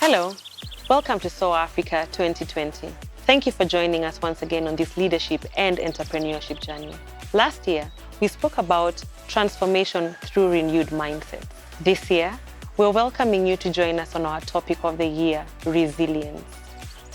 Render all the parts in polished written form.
Hello, welcome to SOAR Africa 2020. Thank you for joining us once again on this leadership and entrepreneurship journey. Last year, we spoke about transformation through renewed mindsets. This year, we're welcoming you to join us on our topic of the year, resilience.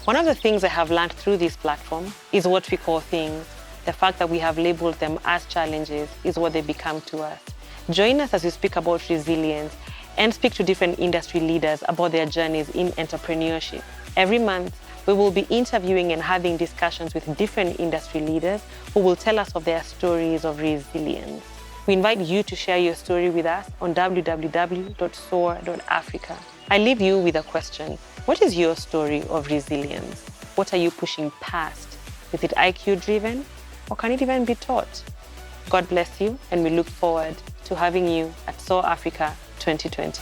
One of the things I have learned through this platform is what we call things. The fact that we have labeled them as challenges is what they become to us. Join us as we speak about resilience and speak to different industry leaders about their journeys in entrepreneurship. Every month, we will be interviewing and having discussions with different industry leaders who will tell us of their stories of resilience. We invite you to share your story with us on www.soar.africa. I leave you with a question. What is your story of resilience? What are you pushing past? Is it IQ-driven, or can it even be taught? God bless you, and we look forward to having you at SOAR Africa 2020.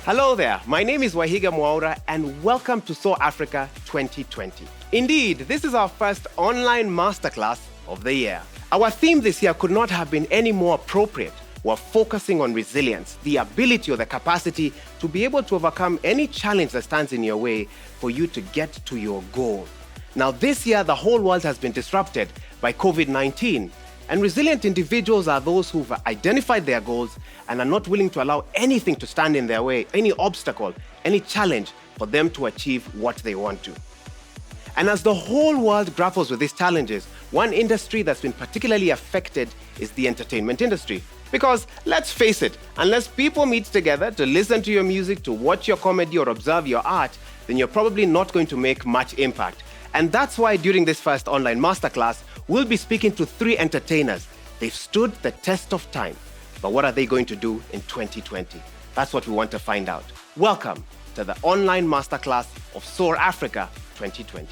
Hello there, my name is Wahiga Mwaura and welcome to SOAR Africa 2020. Indeed, this is our first online masterclass of the year. Our theme this year could not have been any more appropriate. We're focusing on resilience, the ability or the capacity to be able to overcome any challenge that stands in your way for you to get to your goal. Now this year, the whole world has been disrupted by COVID-19. And resilient individuals are those who've identified their goals and are not willing to allow anything to stand in their way, any obstacle, any challenge for them to achieve what they want to. And as the whole world grapples with these challenges, one industry that's been particularly affected is the entertainment industry. Because let's face it, unless people meet together to listen to your music, to watch your comedy or observe your art, then you're probably not going to make much impact. And that's why during this first online masterclass, we'll be speaking to 3 entertainers. They've stood the test of time. But what are they going to do in 2020? That's what we want to find out. Welcome to the online masterclass of SOAR Africa 2020.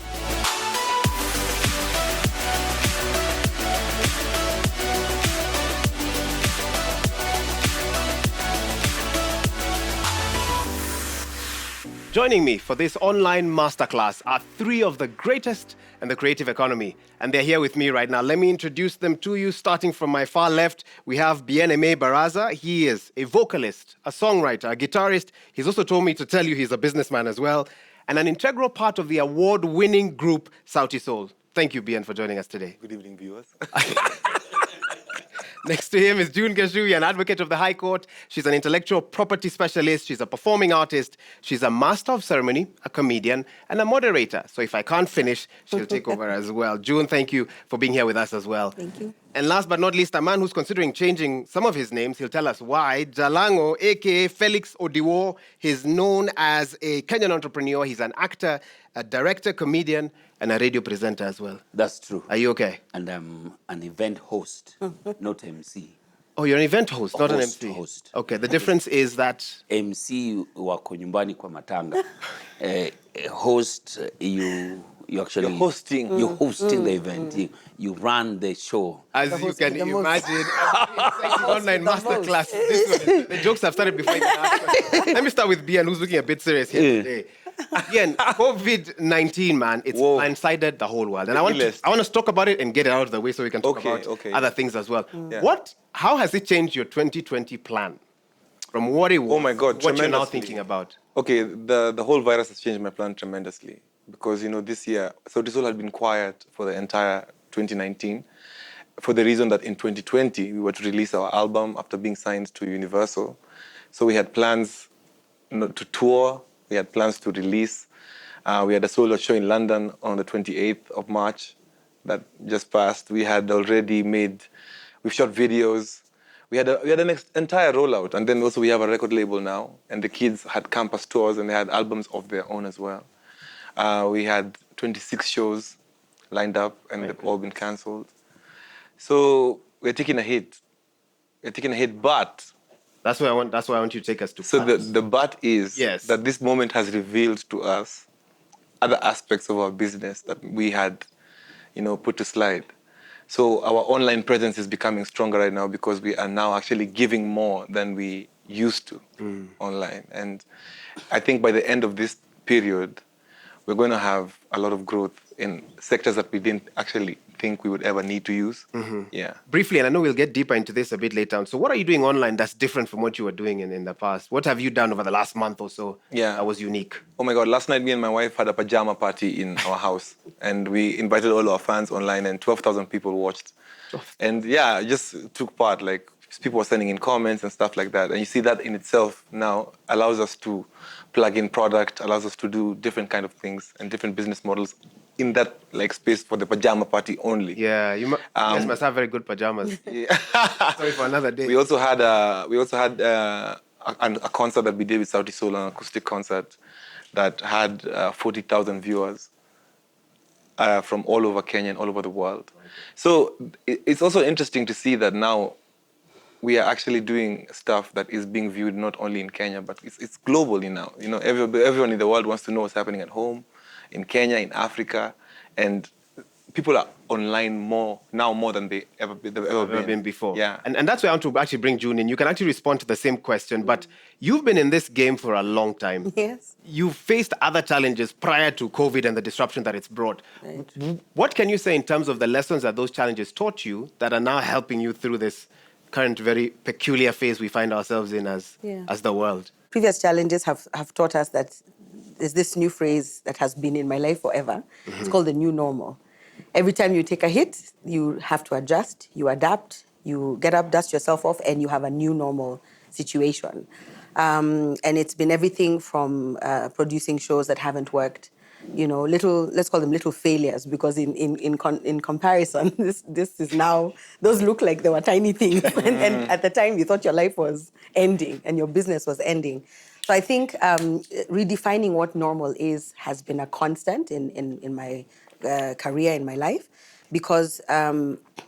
Joining me for this online masterclass are 3 of the greatest in the creative economy, and they're here with me right now. Let me introduce them to you. Starting from my far left, we have Bien-Aime Baraza. He is a vocalist, a songwriter, a guitarist. He's also told me to tell you he's a businessman as well, and an integral part of the award-winning group Sautisol. Thank you, Bien, for joining us today. Good evening, viewers. Next to him is June Gachui, an advocate of the High Court. She's an intellectual property specialist. She's a performing artist. She's a master of ceremony, a comedian, and a moderator. So if I can't finish, she'll take over as well. June, thank you for being here with us as well. Thank you. And last but not least, a man who's considering changing some of his names. He'll tell us why. Jalango, a.k.a. Felix Odiwo. He's known as a Kenyan entrepreneur. He's an actor, a director, comedian, and a radio presenter as well. That's true. Are you okay? And I'm an event host, not MC. Oh, you're an event host, not an Host, MC. host. Okay, the difference is that... MC wako nyumbani kwa matanga. Host, you actually... You're hosting. You're hosting the event. You run the show. As you can the most. imagine, exciting online masterclass. The jokes have started before I even asked. Let me start with Bien, who's looking a bit serious here today. Bien, COVID-19, man, it's blindsided the whole world. And I want to talk about it and get it out of the way so we can talk about other things as well. Yeah. How has it changed your 2020 plan? From what it was, Oh my God, what you're now tremendously. thinking about? Okay, the whole virus has changed my plan tremendously. Because, this year, Sautisol had been quiet for the entire 2019. For the reason that in 2020, we were to release our album after being signed to Universal. So we had plans to tour. We had plans to release. We had a solo show in London on the 28th of March that just passed. We had already we've shot videos. We had an entire rollout. And then also we have a record label now. And the kids had campus tours and they had albums of their own as well. We had 26 shows lined up and they've all been cancelled. So we're taking a hit. But... That's why I want you to take us to. So the but is that this moment has revealed to us other aspects of our business that we had, put to slide. So our online presence is becoming stronger right now because we are now actually giving more than we used to online. And I think by the end of this period, we're going to have a lot of growth in sectors that we didn't actually think we would ever need to use. Yeah. Briefly, and I know we'll get deeper into this a bit later on. So what are you doing online that's different from what you were doing in the past? What have you done over the last month or so that was unique? Oh my God, last night me and my wife had a pajama party in our house, and we invited all our fans online, and 12,000 people watched. And yeah, I just took part. Like, people were sending in comments and stuff like that. And you see that in itself now allows us to plug in product, allows us to do different kind of things and different business models in that like space for the pajama party only. Yeah, you guys must have very good pajamas. Yeah. Sorry for another day. We also had a concert that we did with Sautisol, an acoustic concert that had 40,000 viewers from all over Kenya and all over the world. So it's also interesting to see that now we are actually doing stuff that is being viewed not only in Kenya, but it's globally now. You know, everyone in the world wants to know what's happening at home, in Kenya, in Africa, and people are online more than they've ever been before. Yeah. And that's where I want to actually bring June in. You can actually respond to the same question, but you've been in this game for a long time. Yes. You've faced other challenges prior to COVID and the disruption that it's brought. Right. What can you say in terms of the lessons that those challenges taught you that are now helping you through this current very peculiar phase we find ourselves in as the world? Previous challenges have taught us that there's this new phrase that has been in my life forever. It's called the new normal. Every time you take a hit, you have to adjust, you adapt, you get up, dust yourself off, and you have a new normal situation. And it's been everything from producing shows that haven't worked, you know, let's call them little failures, because in comparison, this is now, those look like they were tiny things. And at the time, you thought your life was ending and your business was ending. So I think redefining what normal is has been a constant in my career, in my life, because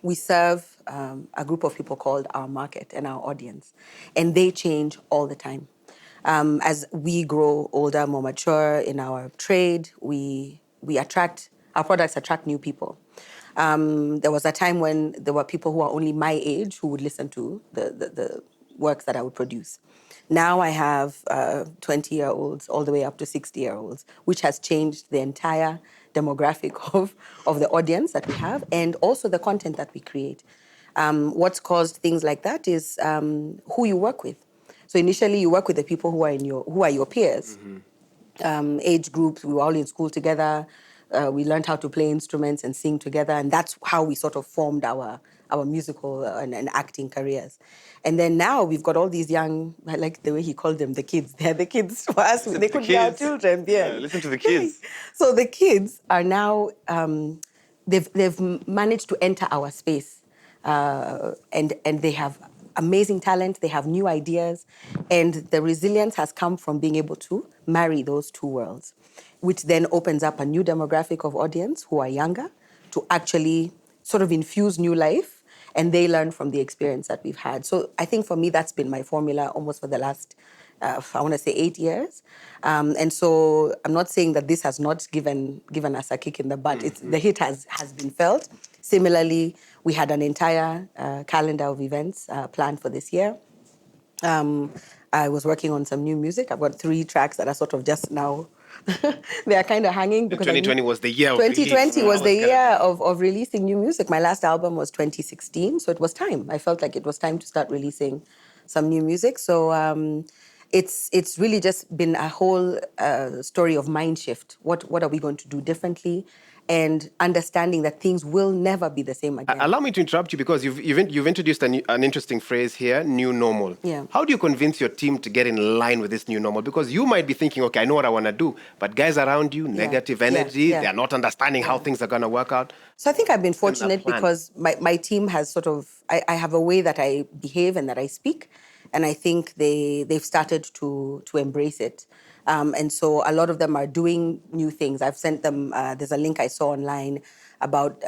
we serve a group of people called our market and our audience, and they change all the time. As we grow older, more mature in our trade, our products attract new people. There was a time when there were people who are only my age who would listen to the works that I would produce. Now I have 20-year-olds all the way up to 60-year-olds, which has changed the entire demographic of the audience that we have, and also the content that we create. What's caused things like that is who you work with. So initially, you work with the people who are your peers, age groups. We were all in school together. We learned how to play instruments and sing together, and that's how we sort of formed our musical and acting careers. And then now we've got all these young, I like the way he called them, the kids. They're the kids to us. They could be our children. Yeah. Listen to the kids. So the kids are now, they've managed to enter our space, and they have amazing talent. They have new ideas, and the resilience has come from being able to marry those two worlds, which then opens up a new demographic of audience who are younger to actually sort of infuse new life, and they learn from the experience that we've had. So I think for me, that's been my formula almost for the last, I want to say 8 years. And so I'm not saying that this has not given us a kick in the butt. The hit has been felt. Similarly, we had an entire calendar of events planned for this year. I was working on some new music. I've got 3 tracks that are sort of just now, they are kind of hanging. Because 2020 was the year of 2020 was the year of releasing new music. My last album was 2016, so it was time. I felt like it was time to start releasing some new music. So it's really just been a whole story of mind shift. What are we going to do differently? And understanding that things will never be the same again. Allow me to interrupt you, because you've introduced an interesting phrase here, new normal. Yeah. How do you convince your team to get in line with this new normal? Because you might be thinking, okay, I know what I want to do, but guys around you, negative energy, they're not understanding how things are going to work out. So I think I've been fortunate because my team has sort of, I have a way that I behave and that I speak, and I think they've started to embrace it. And so a lot of them are doing new things. I've sent them, there's a link I saw online about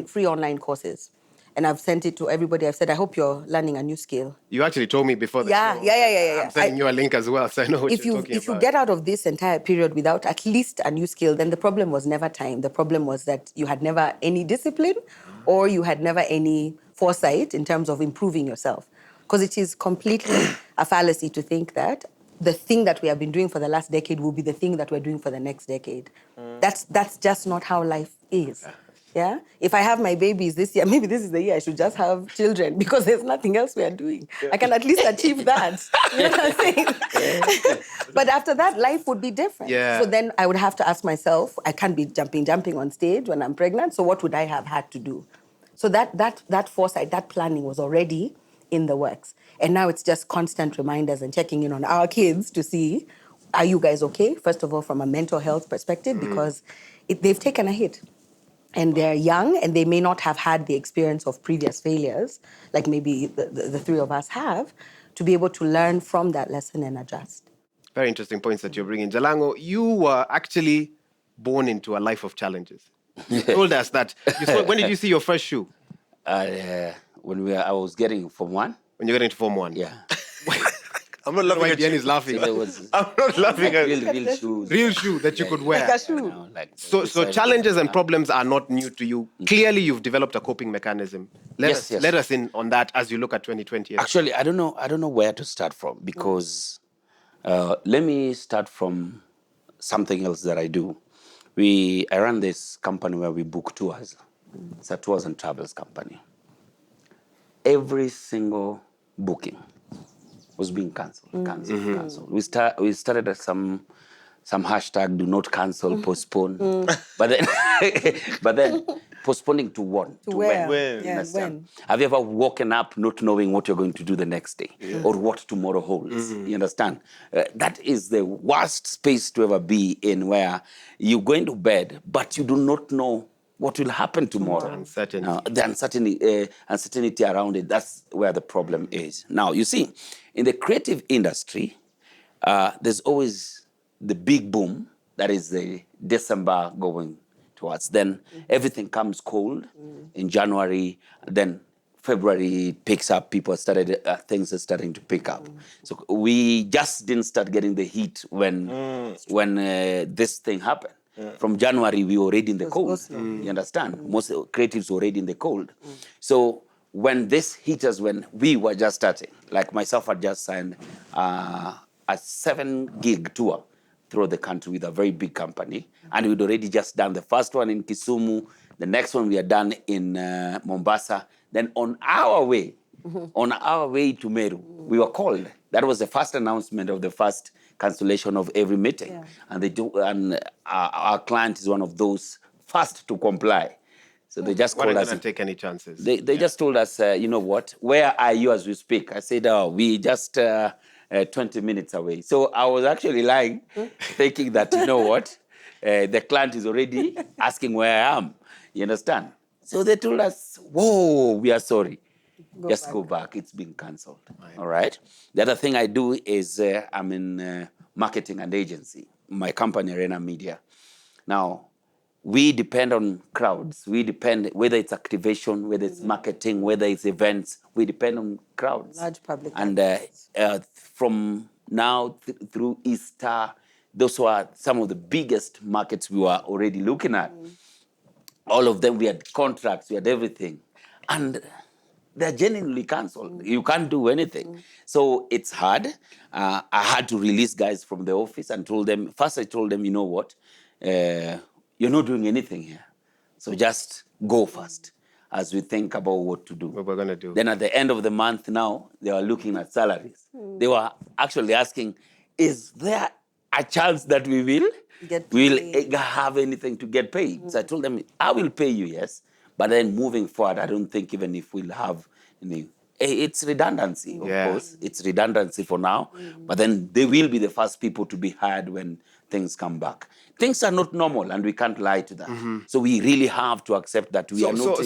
free online courses. And I've sent it to everybody. I've said, I hope you're learning a new skill. You actually told me before the show. Yeah. I'm sending you a link as well, so I know what you're talking about. If you get out of this entire period without at least a new skill, then the problem was never time. The problem was that you had never any discipline, or you had never any foresight in terms of improving yourself. Because it is completely a fallacy to think that the thing that we have been doing for the last decade will be the thing that we're doing for the next decade. That's just not how life is. Yeah. If I have my babies this year, maybe this is the year I should just have children because there's nothing else we are doing. I can at least achieve that. You know what I'm saying? But after that, life would be different. Yeah. So then I would have to ask myself, I can't be jumping on stage when I'm pregnant. So what would I have had to do? So that foresight, that planning was already in the works. And now it's just constant reminders and checking in on our kids to see, are you guys okay? First of all, from a mental health perspective, because they've taken a hit. And they're young and they may not have had the experience of previous failures, like maybe the three of us have, to be able to learn from that lesson and adjust. Very interesting points that you're bringing. Jalango, you were actually born into a life of challenges. You told us that. When did you see your first shoe? When I was getting Form 1. When you got into Form 1? Yeah. I'm not laughing at you. Bien is laughing. So there was I'm not laughing at real shoes. Real shoe that you could wear. Like a shoe. You know, like So challenges and problems are not new to you. Clearly, you've developed a coping mechanism. Yes. Let us in on that as you look at 2020. Actually, I don't know where to start from because let me start from something else that I do. I run this company where we book tours. It's a tours and travels company. Every single booking was being cancelled. We started at some hashtag do not cancel, postpone. But then postponing to what? To where? when? Yeah, Understand? Have you ever woken up not knowing what you're going to do the next day or what tomorrow holds? You understand? That is the worst space to ever be in, where you're going to bed, but you do not know what will happen tomorrow. Uncertainty. The uncertainty around it, that's where the problem is. Now, you see, in the creative industry, there's always the big boom, that is the December going towards. Then everything comes cold in January, then February picks up, things are starting to pick up. So we just didn't start getting the heat when this thing happened. From January, we were already in the cold. You understand? Most creatives were already in the cold. So when this hit us, when we were just starting, like myself, I just signed a 7-gig tour through the country with a very big company. And we'd already just done the first one in Kisumu. The next one we had done in Mombasa. Then on our way to Meru, we were called. That was the first announcement of the first cancellation of every meeting. Yeah. And our client is one of those first to comply. So they just called us. Not take any chances. They just told us, you know what, where are you as we speak? I said, we just 20 minutes away. So I was actually lying, thinking that, you know what, the client is already asking where I am. You understand? So they told us, whoa, we are sorry. Go back. It's been cancelled. Right. All right. The other thing I do is I'm in marketing and agency. My company, Arena Media. Now, we depend on crowds. We depend, whether it's activation, whether it's marketing, whether it's events, we depend on crowds. Large public. And from now through Easter, those were some of the biggest markets we were already looking at. All of them, we had contracts, we had everything. And they're genuinely cancelled. You can't do anything. So it's hard. I had to release guys from the office and I told them, you know what? You're not doing anything here. So just go first as we think about what to do. What we're going to do. Then at the end of the month now, they were looking at salaries. They were actually asking, is there a chance that we will have anything to get paid? So I told them, I will pay you, yes. But then moving forward, I don't think even if we'll have any, it's redundancy, of course. It's redundancy for now. But then they will be the first people to be hired when things come back. Things are not normal, and we can't lie to that. So we really have to accept that we are not.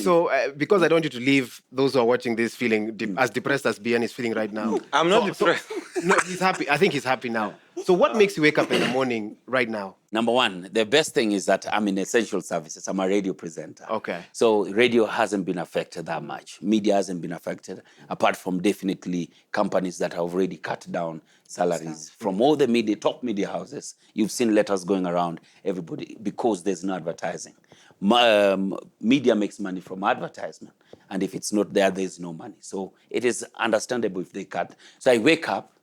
Because I don't want you to leave those who are watching this feeling as depressed as Bien is feeling right now. I'm not depressed. No, he's happy. I think he's happy now. So what makes you wake up in the morning right now? Number one, the best thing is that I'm in essential services. I'm a radio presenter. Okay. So radio hasn't been affected that much. Media hasn't been affected, apart from definitely companies that have already cut down salaries. From all the top media houses, you've seen letters going around everybody because there's no advertising. Media makes money from advertisement. And if it's not there, there's no money. So it is understandable if they cut. So I wake up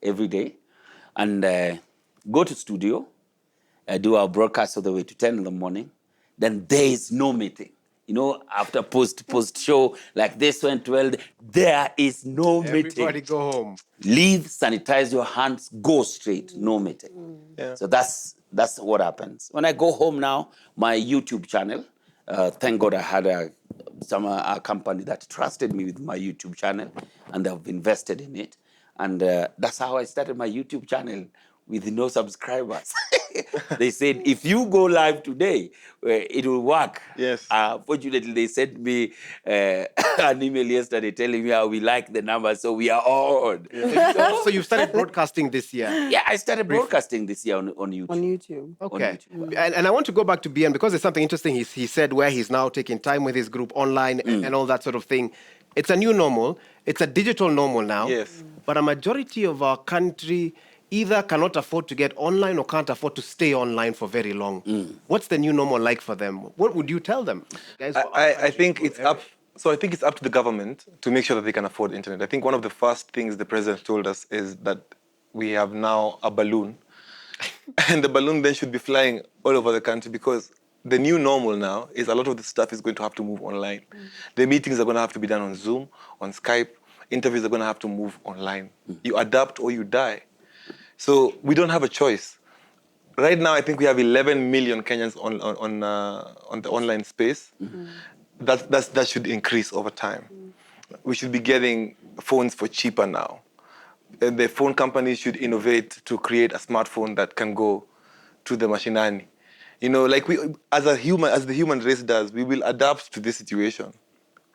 every day. and go to studio, do our broadcast all the way to 10 in the morning. Then there is no meeting. You know, after post show, like this went well, there is no meeting. Everybody go home. Leave, sanitize your hands, go straight, no meeting. Yeah. So that's what happens. When I go home now, my YouTube channel, thank God I had a company that trusted me with my YouTube channel, and they've invested in it. And that's how I started my YouTube channel with no subscribers. They said, if you go live today, it will work. Yes. Fortunately, they sent me an email yesterday telling me how we like the numbers, so we are on. So you started broadcasting this year. Yeah, I started broadcasting this year on YouTube. On YouTube. Okay. On YouTube. And I want to go back to Bien because there's something interesting he said where he's now taking time with his group online and all that sort of thing. It's a new normal. It's a digital normal now. Yes. But a majority of our country either cannot afford to get online or can't afford to stay online for very long. What's the new normal like for them? What would you tell them? Guys, I think it's up. So I think it's up to the government to make sure that they can afford internet. I think one of the first things the president told us is that we have now a balloon, and the balloon then should be flying all over the country because the new normal now is a lot of the stuff is going to have to move online. The meetings are going to have to be done on Zoom, on Skype. Interviews are going to have to move online. You adapt or you die. So we don't have a choice. Right now, I think we have 11 million Kenyans on the online space. That should increase over time. We should be getting phones for cheaper now. The phone companies should innovate to create a smartphone that can go to the machinani. You know, like we, as the human race does, we will adapt to this situation.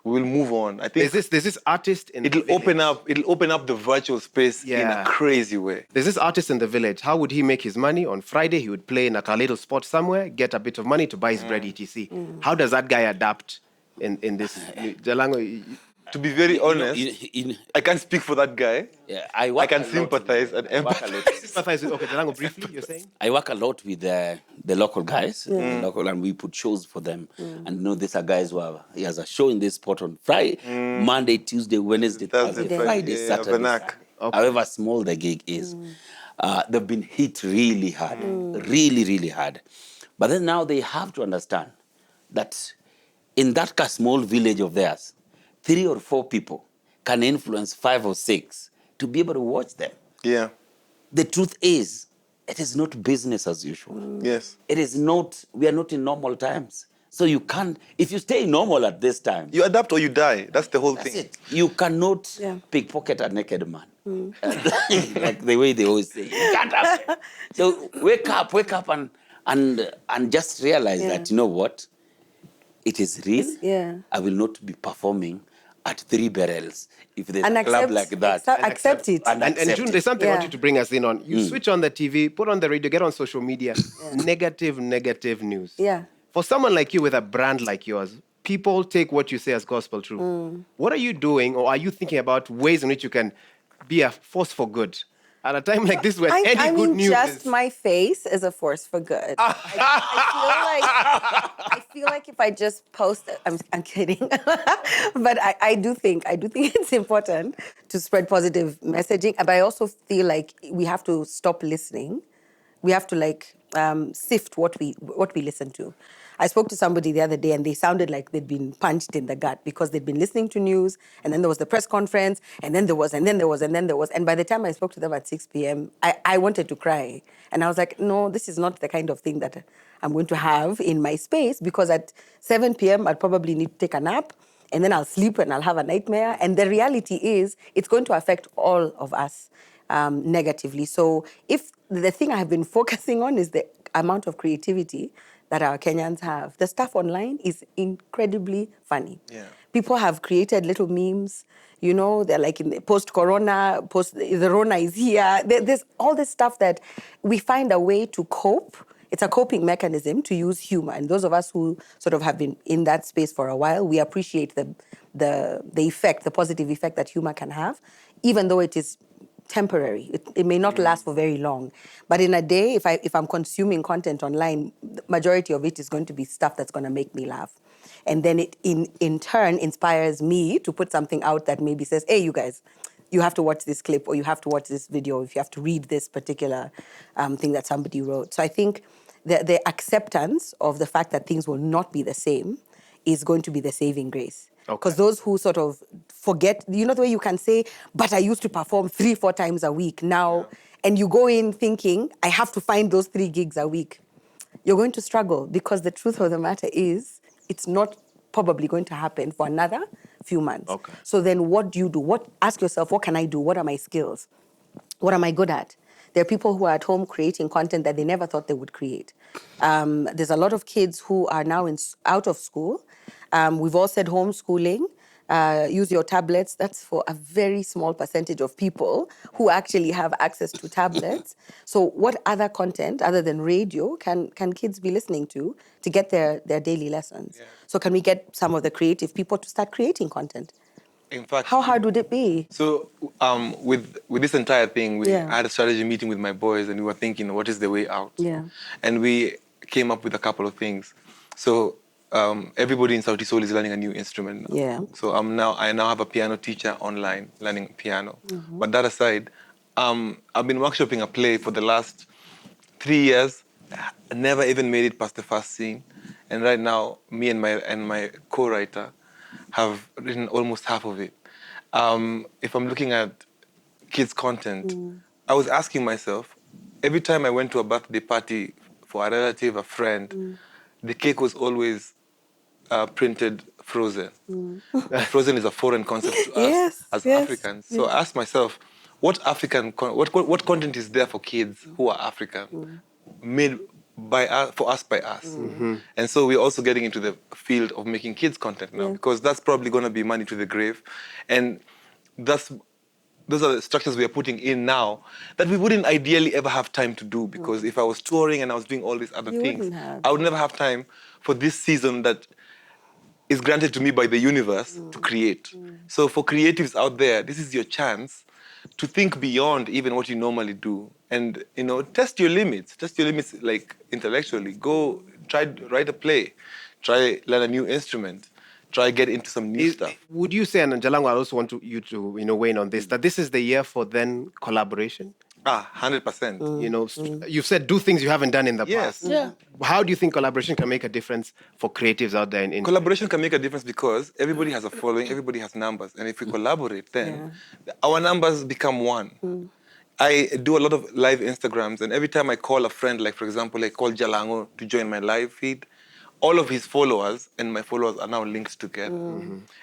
We will move on. I think there's this artist in it'll the village. It'll open up the virtual space in a crazy way. There's this artist in the village. How would he make his money? On Friday, he would play in a little spot somewhere, get a bit of money to buy his bread, etc. How does that guy adapt in this? Jalango, To be very honest, I can't speak for that guy. Yeah, I can sympathize and empathize. sympathize with, okay, Jalango, briefly, you're saying? I work a lot with the local guys, and we put shows for them. And you know, these are guys who he has a show in this spot on Friday, Monday, Tuesday, Wednesday, Thursday, Friday, Saturday. However small the gig is, they've been hit really hard, really, really hard. But then now they have to understand that in that small village of theirs, 3 or 4 people can influence 5 or 6 to be able to watch them. Yeah. The truth is, it is not business as usual. Yes. It is not, we are not in normal times. So you can't, if you stay normal at this time, You adapt or you die. That's the whole that's thing. it. You cannot pickpocket a naked man. Like the way they always say. You can't have it. So wake up and just realize that, you know what? It is real. I will not be performing at 3 barrels if there's a club like that. Accept it. And June, there's something I want you to bring us in on. You switch on the TV, put on the radio, get on social media. Negative news. Yeah. For someone like you with a brand like yours, people take what you say as gospel true. What are you doing, or are you thinking about ways in which you can be a force for good? At a time like this, where any good news just is... my face is a force for good. I feel like if I just post, I'm kidding, but I do think it's important to spread positive messaging. But I also feel like we have to stop listening. We have to sift what we listen to. I spoke to somebody the other day and they sounded like they'd been punched in the gut because they'd been listening to news and then there was the press conference and then there was. And by the time I spoke to them at 6 p.m., I wanted to cry. And I was like, no, this is not the kind of thing that I'm going to have in my space because at 7 p.m. I'd probably need to take a nap and then I'll sleep and I'll have a nightmare. And the reality is it's going to affect all of us negatively. So if the thing I have been focusing on is the amount of creativity that our Kenyans have. The stuff online is incredibly funny. Yeah. People have created little memes, you know, they're like in the post-corona, the Rona is here. There's all this stuff that we find a way to cope. It's a coping mechanism to use humor. And those of us who sort of have been in that space for a while, we appreciate the effect, the positive effect that humor can have, even though it is temporary. It may not last for very long. But in a day, if I'm consuming content online, the majority of it is going to be stuff that's going to make me laugh. And then it in turn inspires me to put something out that maybe says, hey, you guys, you have to watch this clip or you have to watch this video, if you have to read this particular thing that somebody wrote. So I think the acceptance of the fact that things will not be the same is going to be the saving grace. Because those who sort of forget, you know, the way you can say, but I used to perform 3-4 times a week now, and you go in thinking, I have to find those 3 gigs a week. You're going to struggle, because the truth of the matter is, it's not probably going to happen for another few months. So then what do you do? Ask yourself, what can I do? What are my skills? What am I good at? There are people who are at home creating content that they never thought they would create. There's a lot of kids who are now out of school. We've all said homeschooling. Use your tablets. That's for a very small percentage of people who actually have access to tablets. So what other content other than radio can kids be listening to get their daily lessons? So can we get some of the creative people to start creating content? In fact, how hard would it be? So with this entire thing, I had a strategy meeting with my boys, and we were thinking, what is the way out? And we came up with a couple of things. So everybody in Sautisol is learning a new instrument now. So I now have a piano teacher online learning piano. But that aside, I've been workshopping a play for the last 3 years. I never even made it past the first scene. And right now, me and my co-writer have written almost half of it. If I'm looking at kids' content, I was asking myself, every time I went to a birthday party for a relative, a friend, the cake was always printed frozen. Frozen is a foreign concept to us as Africans. So I asked myself, what content is there for kids who are African, made for us by us? And so we're also getting into the field of making kids content now, because that's probably going to be money to the grave. And those are the structures we are putting in now that we wouldn't ideally ever have time to do, because if I was touring and I was doing all these other things, I would never have time for this season that is granted to me by the universe to create. So for creatives out there, this is your chance to think beyond even what you normally do, and test your limits. Test your limits, like intellectually. Go try write a play, try learn a new instrument, try get into some new stuff. Would you say, and Jalango, I also want you to weigh in on this, that this is the year for then collaboration? 100%. You've said do things you haven't done in the Yes. past. How do you think collaboration can make a difference for creatives out there? Collaboration can make a difference because everybody has a following, everybody has numbers. And if we collaborate, then our numbers become one. I do a lot of live Instagrams, and every time I call a friend, like for example, I call Jalango to join my live feed, all of his followers and my followers are now linked together.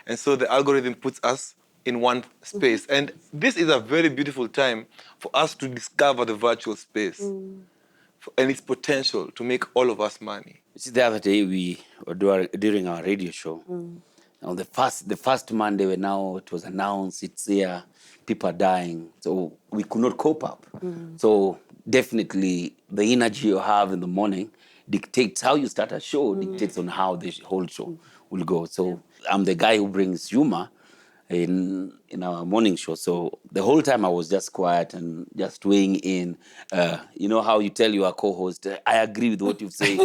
And so the algorithm puts us in one space. And this is a very beautiful time for us to discover the virtual space and its potential to make all of us money. See, the other day we were during our radio show. On the first Monday, when now it was announced, it's here, people are dying. So we could not cope up. So definitely the energy you have in the morning dictates how you start a show, dictates on how the whole show will go. So I'm the guy who brings humor in our morning show. So the whole time I was just quiet and just weighing in. You know how you tell your co-host, I agree with what you say.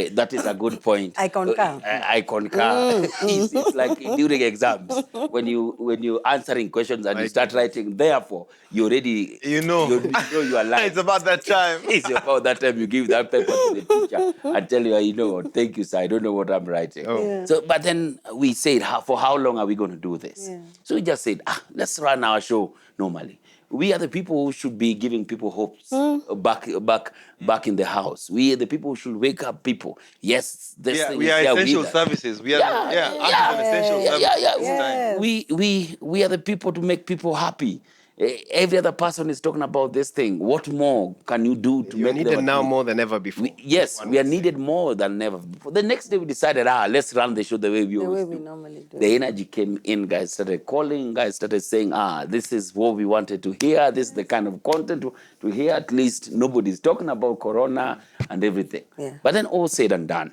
That is a good point. I concur. I concur. It's like during exams when you answering questions and you start writing. Therefore, you already you know you are lying. It's about that time. It's about that time you give that paper to the teacher and tell you, thank you, sir. I don't know what I'm writing. So, but then we said, for how long are we going to do this? So we just said, let's run our show normally. We are the people who should be giving people hopes back in the house. We are the people who should wake up people. Yes, this thing we is are here essential with us. services. We are essential services. We are the people to make people happy. Every other person is talking about this thing. What more can you do to make them needed now more than ever before? We are needed more than ever before. The next day we decided, let's run the show the way we normally do. The energy came in, guys started calling, guys started saying, this is what we wanted to hear, this is the kind of content to hear. At least nobody's talking about Corona and everything. But then all said and done,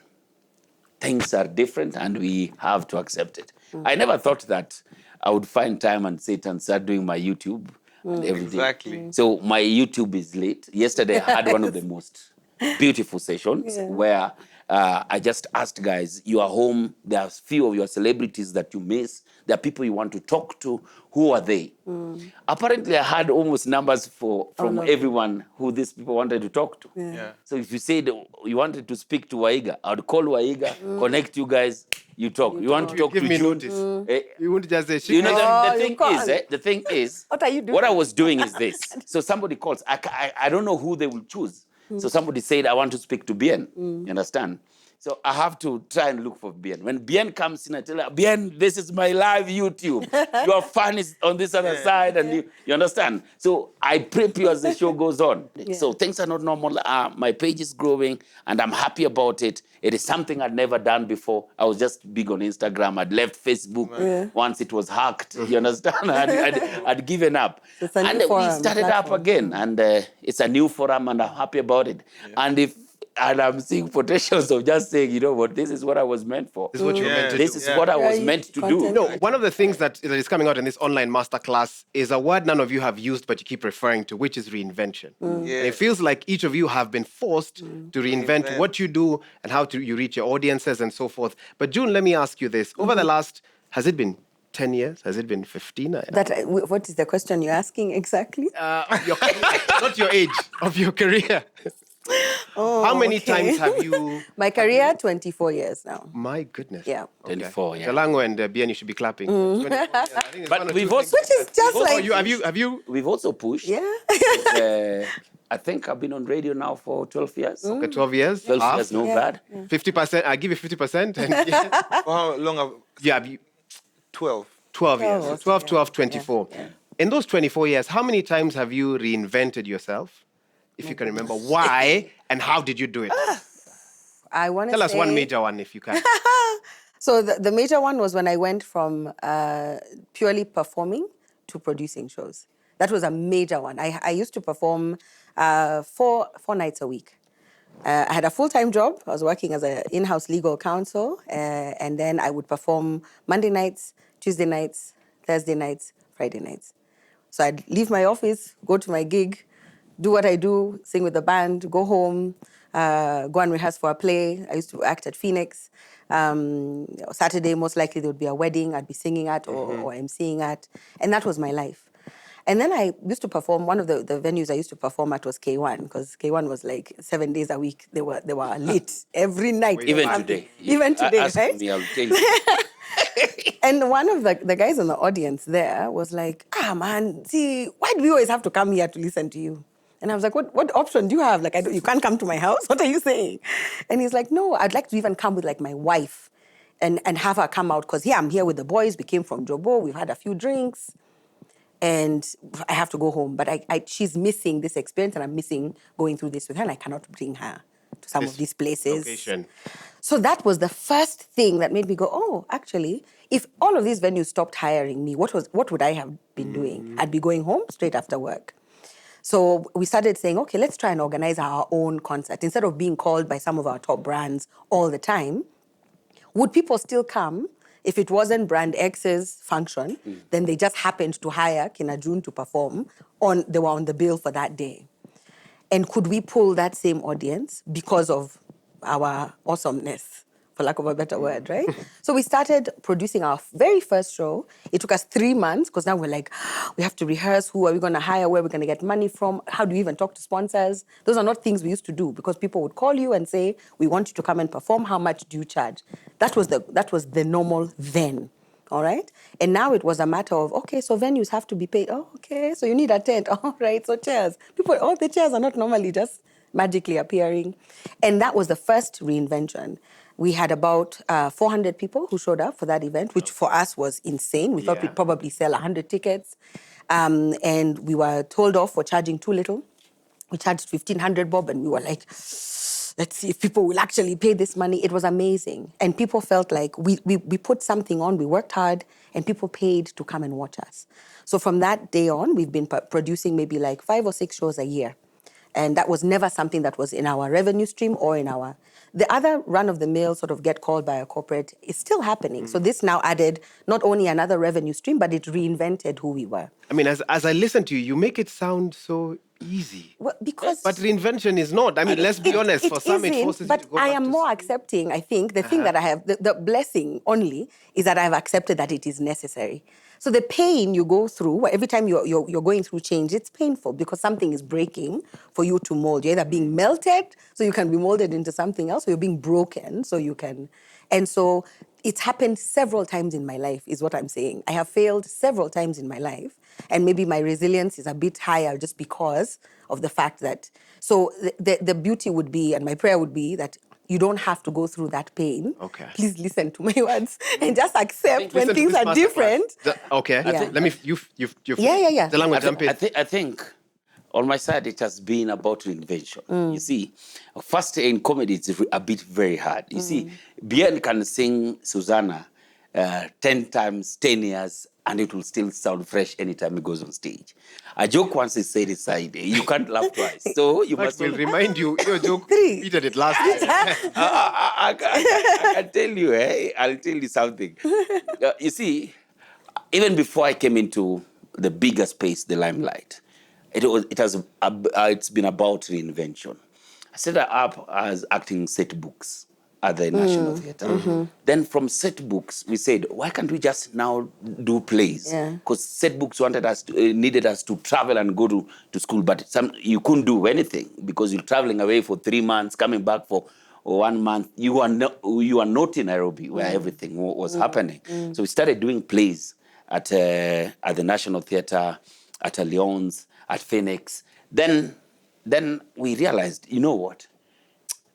things are different and we have to accept it. I never thought that I would find time and sit and start doing my YouTube and everything. Exactly. So my YouTube is late. Yesterday I had one of the most beautiful sessions where I just asked guys, you are home, there are few of your celebrities that you miss, there are people you want to talk to, who are they? Apparently I had almost numbers from everyone who these people wanted to talk to. Yeah. So if you said you wanted to speak to Waiga, I would call Waiga, connect you guys, you talk. You want to talk Give to me June? notice. You wouldn't just say, You know, Oh, the you thing can't. is, the thing is, What are you doing? what I was doing is this. So somebody calls. I don't know who they will choose. So somebody said, I want to speak to Bien. You understand? So I have to try and look for Bien. When Bien comes in, I tell her, Bien, this is my live YouTube. Your fan is on this other side, and you understand? So I prep you as the show goes on. So things are not normal. My page is growing, and I'm happy about it. It is something I'd never done before. I was just big on Instagram. I'd left Facebook once it was hacked. You understand? I'd given up. So it's a new And we forum, started up platform. again, and it's a new forum, and I'm happy about it. And I'm seeing potentials of just saying, you know what, this is what I was meant for. This is what you were meant to This do. is what I was Yeah, meant to do. content. No, one of the things that is coming out in this online masterclass is a word none of you have used, but you keep referring to, which is reinvention. And it feels like each of you have been forced to reinvent what you do and how you reach your audiences and so forth. But June, let me ask you this. Over the last, has it been 10 years? Has it been 15? What is the question you're asking exactly? Your career, not your age, of your career. How many times have you... My career, 24 years now. My goodness. Yeah. 24, yeah. Jalango and Bien, you should be clapping. 24 years. I think it's one But or we've two also, things. Which is just Oh, like... have you... we've also pushed. Yeah. I think I've been on radio now for 12 years. Okay, 12 years. 12 half. years, no bad. 50%. I give you 50%. And For how long have... yeah, 12. 12 years. So 12, 12, 24. Yeah. In those 24 years, how many times have you reinvented yourself? If you can remember, why and how did you do it? I want to Tell us one major one if you can. So the major one was when I went from purely performing to producing shows. That was a major one. I used to perform 4 nights a week. I had a full-time job. I was working as an in-house legal counsel, and then I would perform Monday nights, Tuesday nights, Thursday nights, Friday nights. So I'd leave my office, go to my gig, do what I do, sing with the band, go home, go and rehearse for a play. I used to act at Phoenix. Saturday, most likely there would be a wedding I'd be singing at or emceeing at. And that was my life. And then I used to perform, one of the venues I used to perform at was K1, because K1 was like 7 days a week. They were lit every night. Even today. Even today, Ask right? me, I'll tell you. And one of the guys in the audience there was like, man, see, why do we always have to come here to listen to you? And I was like, what option do you have? Like, you can't come to my house? What are you saying? And he's like, no, I'd like to even come with like my wife and have her come out, because I'm here with the boys. We came from Jobo. We've had a few drinks. And I have to go home. But she's missing this experience, and I'm missing going through this with her, and I cannot bring her to some of these places. Location. So that was the first thing that made me go, oh, actually, if all of these venues stopped hiring me, what would I have been doing? I'd be going home straight after work. So we started saying, okay, let's try and organize our own concert. Instead of being called by some of our top brands all the time, would people still come? If it wasn't brand X's function, then they just happened to hire Kina June to perform. They were on the bill for that day. And could we pull that same audience because of our awesomeness, for lack of a better word, right? So we started producing our very first show. It took us 3 months, because now we're like, we have to rehearse. Who are we going to hire? Where are we going to get money from? How do we even talk to sponsors? Those are not things we used to do, because people would call you and say, we want you to come and perform. How much do you charge? That was the normal then. All right? And now it was a matter of, okay, so venues have to be paid. Oh, okay, so you need a tent. All right, so chairs. All the chairs are not normally just magically appearing. And that was the first reinvention. We had about 400 people who showed up for that event, which for us was insane. We thought we'd probably sell 100 tickets. And we were told off for charging too little. We charged 1,500 bob, and we were like, let's see if people will actually pay this money. It was amazing. And people felt like we put something on, we worked hard, and people paid to come and watch us. So from that day on, we've been producing maybe like 5 or 6 shows a year. And that was never something that was in our revenue stream or in our... The other run-of-the-mill sort of get called by a corporate is still happening. So this now added not only another revenue stream, but it reinvented who we were. I mean, as I listen to you, you make it sound so easy. Well, because But reinvention is not. I mean, let's be honest. For some, it isn't, forces you but to go I back am to more school. accepting. I think the thing that I have, the blessing only, is that I have accepted that it is necessary. So the pain you go through every time you're going through change, it's painful because something is breaking for you to mold. You're either being melted so you can be molded into something else, or you're being broken so you can. And so it's happened several times in my life, is what I'm saying. I have failed several times in my life, and maybe my resilience is a bit higher just because of the fact that. So the beauty would be, and my prayer would be, that you don't have to go through that pain. Okay. Please listen to my words and just accept when Listen to things this are masterclass. different. Okay. Yeah. Let me. You've. Yeah. Jalango, jump in. I think on my side, it has been about reinvention. You see, first in comedy, it's a bit very hard. You see, Bien can sing Susanna 10 times, 10 years, and it will still sound fresh anytime he goes on stage. A joke once is said inside, you can't laugh twice. So you must We'll remind you, your joke Three. repeated it last time. I can tell you, I'll tell you something. You see, even before I came into the bigger space, the limelight, it's been about reinvention. I started up as acting set books at the National Theatre. Then from set books, we said, why can't we just now do plays? Yeah. Because set books needed us to travel and go to school, but you couldn't do anything because you're traveling away for 3 months, coming back for 1 month. You are not in Nairobi where everything was happening. So we started doing plays at the National Theatre, at Lyons, at Phoenix. Then we realized, you know what?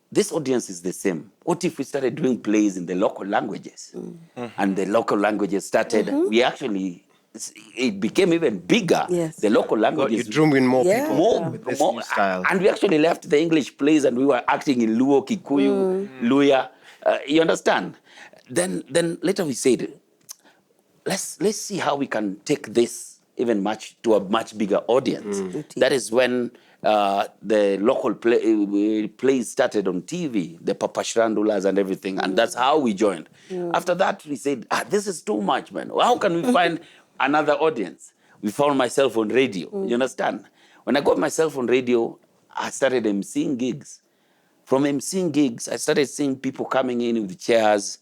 This audience is the same. What if we started doing plays in the local languages? And the local languages started, it became even bigger. Yes. The local languages. You drew in more Yeah. people with this new style. And we actually left the English plays and we were acting in Luo, Kikuyu, Luya. You understand? Then later we said, let's see how we can take this even to a much bigger audience. That is when the local plays started on TV, the Papa Shrandulas and everything, and that's how we joined. After that, we said, this is too much, man. How can we find another audience? We found myself on radio, you understand? When I got myself on radio, I started emceeing gigs. From emceeing gigs, I started seeing people coming in with chairs,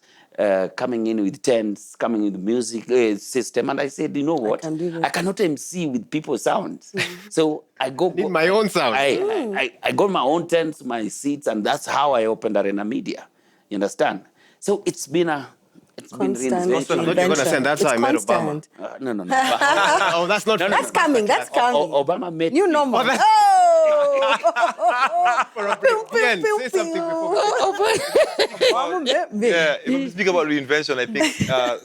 coming in with tents, coming in with music system. And I said, you know what? I cannot MC with people's sounds. So I Need my own sound. I got my own tents, my seats, and that's how I opened Arena Media. You understand? So it's been Constant I thought you were going to say that's how I met Obama. No. Oh, that's not. That's coming. That's coming. Obama met New me. normal. For a break. Bien, say something before. Yeah, if we speak about reinvention, I think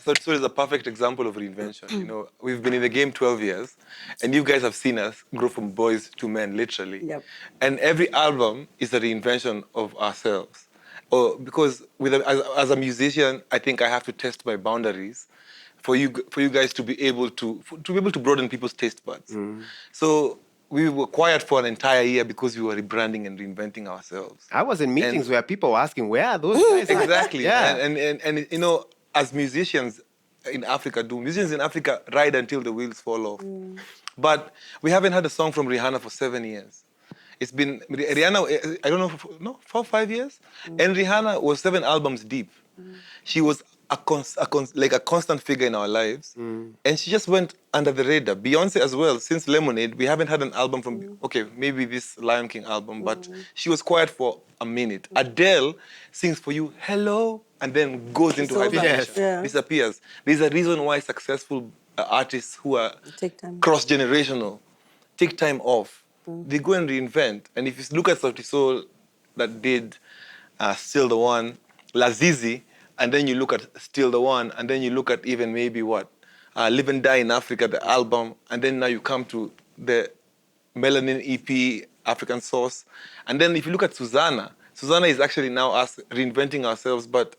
Sautisol is a perfect example of reinvention. You know, we've been in the game 12 years, and you guys have seen us grow from boys to men, literally. Yep. And every album is a reinvention of ourselves. Because as a musician, I think I have to test my boundaries for you guys to be able to broaden people's taste buds. So we were quiet for an entire year because we were rebranding and reinventing ourselves. I was in meetings where people were asking, where are those guys? Exactly. Yeah. And you know, as musicians in Africa ride until the wheels fall off. But we haven't had a song from Rihanna for 7 years. It's been Rihanna, I don't know, 4 or 5 years? And Rihanna was 7 albums deep. She was a constant figure in our lives. And she just went under the radar. Beyonce as well, since Lemonade, we haven't had an album from, maybe this Lion King album, but she was quiet for a minute. Adele sings for you, hello, and then goes into hibernation, disappears. There's a reason why successful artists who are cross-generational take time off. They go and reinvent. And if you look at Sautisol that did Still the One, Lazizi, and then you look at Still the One, and then you look at even maybe Live and Die in Africa, the album, and then now you come to the Melanin EP, African Source. And then if you look at Susanna is actually now us reinventing ourselves, but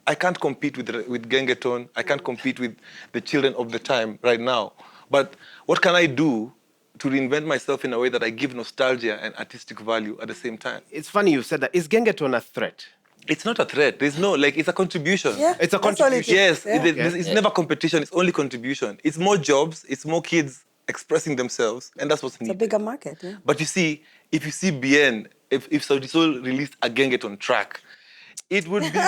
I can't compete with Gengeton. I can't compete with the children of the time right now. But what can I do to reinvent myself in a way that I give nostalgia and artistic value at the same time? It's funny you said that. Is Gengeton a threat? It's not a threat. There's no, it's a contribution. Yeah, it's a contribution. Yes, it's never competition. It's only contribution. It's more jobs. It's more kids expressing themselves, and that's what's It's a needed. bigger market. Yeah. But you see, if you see Bien, if Sautisol released a Get on Track, it would be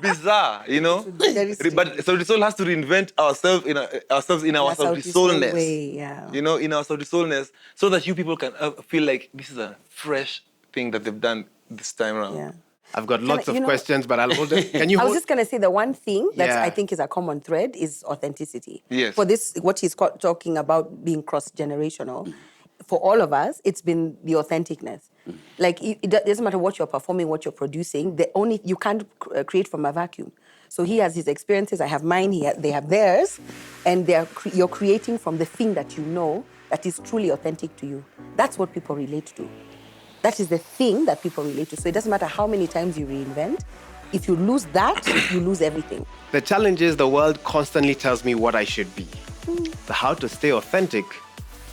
bizarre, you know. very But Sautisol has to reinvent ourselves in our Sautisol-ness, way, yeah. you know, in our Sautisol-ness, so that you people can feel like this is a fresh thing that they've done this time around. Yeah. I've got lots of you know- questions, but I'll hold it. Can you I was hold? just going to say the one thing that Yeah. I think is a common thread is authenticity. Yes. For this, what he's talking about being cross-generational, for all of us, it's been the authenticness. Like, it doesn't matter what you're performing, what you're producing, you can't create from a vacuum. So he has his experiences, I have mine, they have theirs, and you're creating from the thing that you know that is truly authentic to you. That's what people relate to. That is the thing that people relate to. So it doesn't matter how many times you reinvent. If you lose that, you lose everything. The challenge is the world constantly tells me what I should be. The how to stay authentic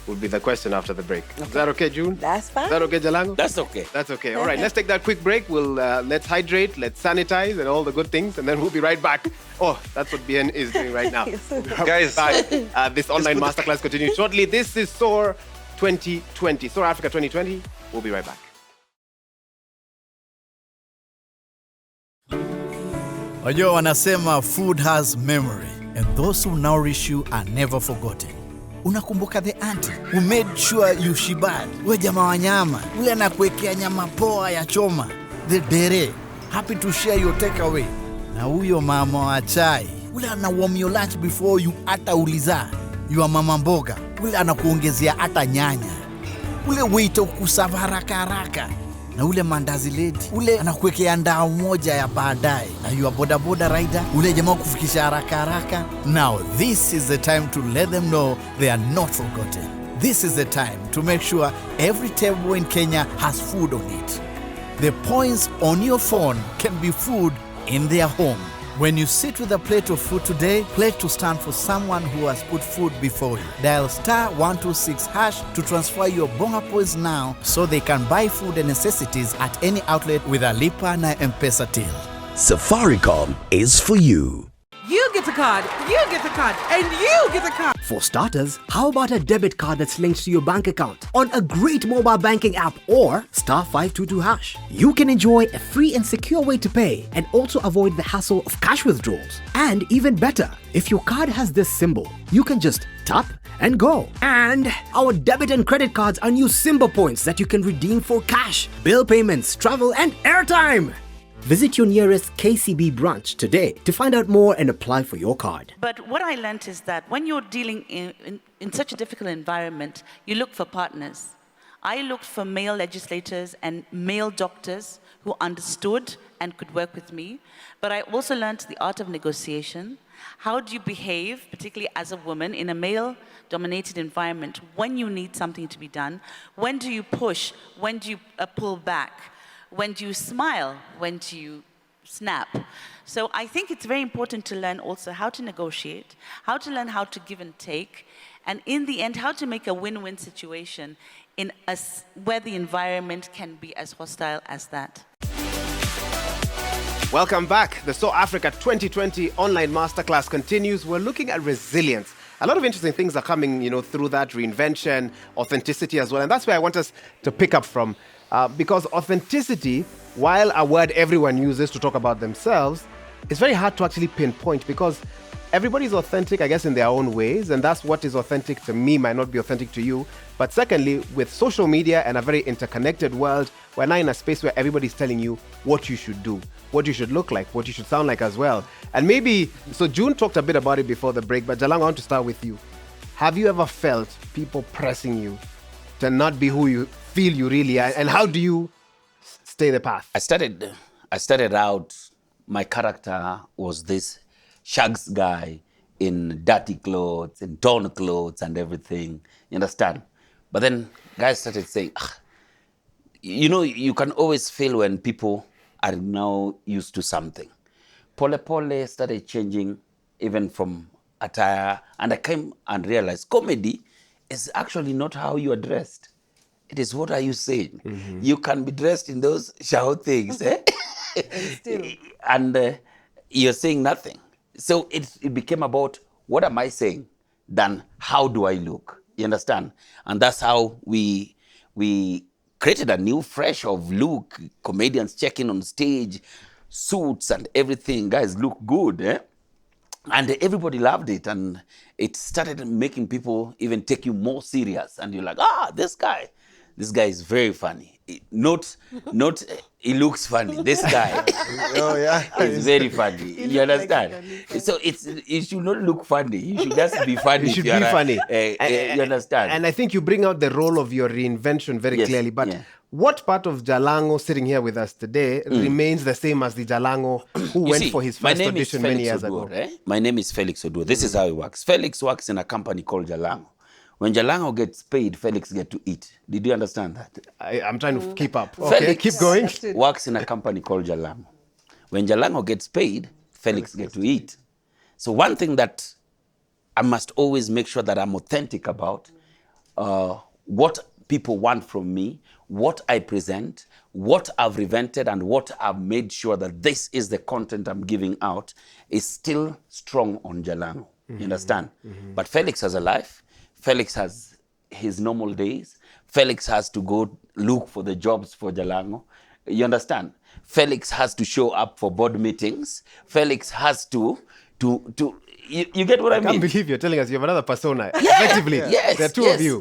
will be the question after the break. Is that okay, June? That's fine. Is that okay, Jalango? That's okay. That's okay. All right, let's take that quick break. Let's hydrate, let's sanitize, and all the good things, and then we'll be right back. Oh, that's what Bien is doing right now. Guys. This online masterclass continues shortly. This is SOAR 2020. SOAR Africa 2020. We'll be right back. Wajua wanasema food has memory and those who nourish you are never forgotten. Unakumbuka the auntie who made sure you shibat? We jamaa wa nyama, ule anakuwekea nyama poa ya choma. The dere, happy to share your takeaway. Na huyo mama wa chai, ule ana warm your lunch before you ata uliza. Your mama mboga, ule anakuongezea ata nyanya. Ule waiter kusava haraka haraka. Na ule mandazi lady, ule anakuwekea ndao moja ya baadaye. Na your boda rider, ule jamaa kufikisha haraka haraka. Now this is the time to let them know they are not forgotten. This is the time to make sure every table in Kenya has food on it. The points on your phone can be food in their home. When you sit with a plate of food today, pledge to stand for someone who has put food before you. Dial *126# to transfer your bonga points now so they can buy food and necessities at any outlet with a Lipa na M-Pesa till. Safaricom is for you. You get a card, you get a card, and you get a card. For starters, how about a debit card that's linked to your bank account on a great mobile banking app or *522#? You can enjoy a free and secure way to pay and also avoid the hassle of cash withdrawals. And even better, if your card has this symbol, you can just tap and go. And our debit and credit cards are new Simba points that you can redeem for cash, bill payments, travel, and airtime. Visit your nearest KCB branch today to find out more and apply for your card. But what I learned is that when you're dealing in such a difficult environment, you look for partners. I looked for male legislators and male doctors who understood and could work with me. But I also learned the art of negotiation. How do you behave, particularly as a woman, in a male-dominated environment when you need something to be done? When do you push? When do you pull back? When do you smile? When do you snap? So I think it's very important to learn also how to negotiate, how to learn how to give and take, and in the end, how to make a win-win situation where the environment can be as hostile as that. Welcome back. The SOAR Africa 2020 online masterclass continues. We're looking at resilience. A lot of interesting things are coming, through that reinvention, authenticity as well. And that's where I want us to pick up from. Because authenticity, while a word everyone uses to talk about themselves, is very hard to actually pinpoint because everybody's authentic, I guess, in their own ways. And that's what is authentic to me might not be authentic to you. But secondly, with social media and a very interconnected world, we're now in a space where everybody's telling you what you should do, what you should look like, what you should sound like as well. And maybe, so June talked a bit about it before the break, but Jalango, I want to start with you. Have you ever felt people pressing you to not be who you feel you really are? And how do you stay the path? I started out, my character was this shags guy in dirty clothes, in torn clothes and everything, you understand? But then guys started saying, you can always feel when people are now used to something. Pole Pole started changing even from attire, and I came and realized comedy is actually not how you are dressed. It is what are you saying. Mm-hmm. You can be dressed in those shower things, and you're saying nothing. So it became about what am I saying than how do I look. You understand? And that's how we created a new fresh of look, comedians checking on stage, suits and everything. Guys look good, eh? And everybody loved it, and it started making people even take you more serious. And you're like, this guy is very funny. Not he looks funny. This guy is very funny. You understand? So it should not look funny. You should just be funny. You should be funny. You understand? And I think you bring out the role of your reinvention very clearly. But what part of Jalango sitting here with us today remains the same as the Jalango who went for his first audition many years ago? My name is Felix Oduor. This is how it works. Felix works in a company called Jalango. When Jalango gets paid, Felix gets to eat. Did you understand that? I'm trying to keep up. Okay, Felix keep going. Works in a company called Jalango. When Jalango gets paid, Felix gets to eat. So one thing that I must always make sure that I'm authentic about, what people want from me, what I present, what I've reinvented, and what I've made sure that this is the content I'm giving out is still strong on Jalango. You understand? But Felix has a life. Felix has his normal days. Felix has to go look for the jobs for Jalango. You understand? Felix has to show up for board meetings. Felix has to you get what I mean? I can't believe you're telling us you have another persona. Effectively, yes, there are two of you.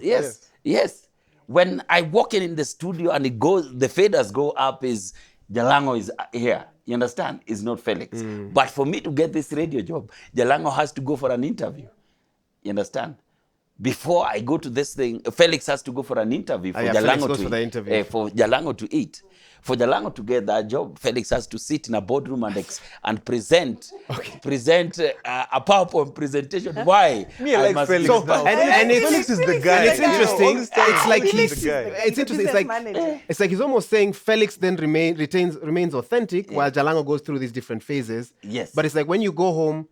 Yes. When I walk in the studio and the faders go up, is Jalango is here. You understand? It's not Felix. But for me to get this radio job, Jalango has to go for an interview. You understand? Before I go to this thing, Felix has to go for an interview for Jalango to eat. For Jalango to get that job, Felix has to sit in a boardroom and present a PowerPoint presentation. Why? Me, I like Felix. Felix is the guy. And it's interesting. It's like he's the guy. It's interesting. It's like he's almost saying Felix then remains authentic while Jalango goes through these different phases. Yes. But it's like when you go home,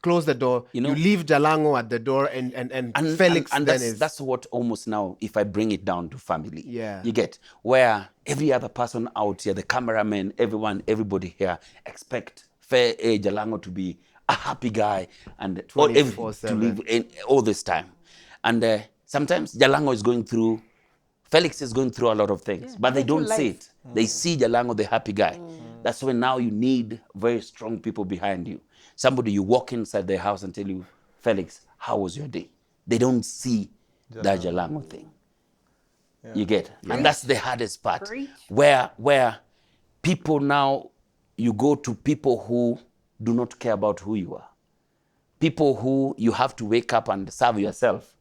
close the door, you leave Jalango at the door, and Felix and then is... That's what almost now, if I bring it down to family, Yeah. you get, where every other person out here, the cameraman, everybody here, expect Jalango to be a happy guy and to live all this time. And sometimes Jalango is going through, Felix is going through a lot of things, but they don't see it. They see Jalango, the happy guy. That's when now you need very strong people behind you. Somebody you walk inside their house and tell you, Felix, how was your day? They don't see that Jalango thing. Yeah. You get? Yeah. And that's the hardest part. Where people now, you go to people who do not care about who you are. People who you have to wake up and serve yourself.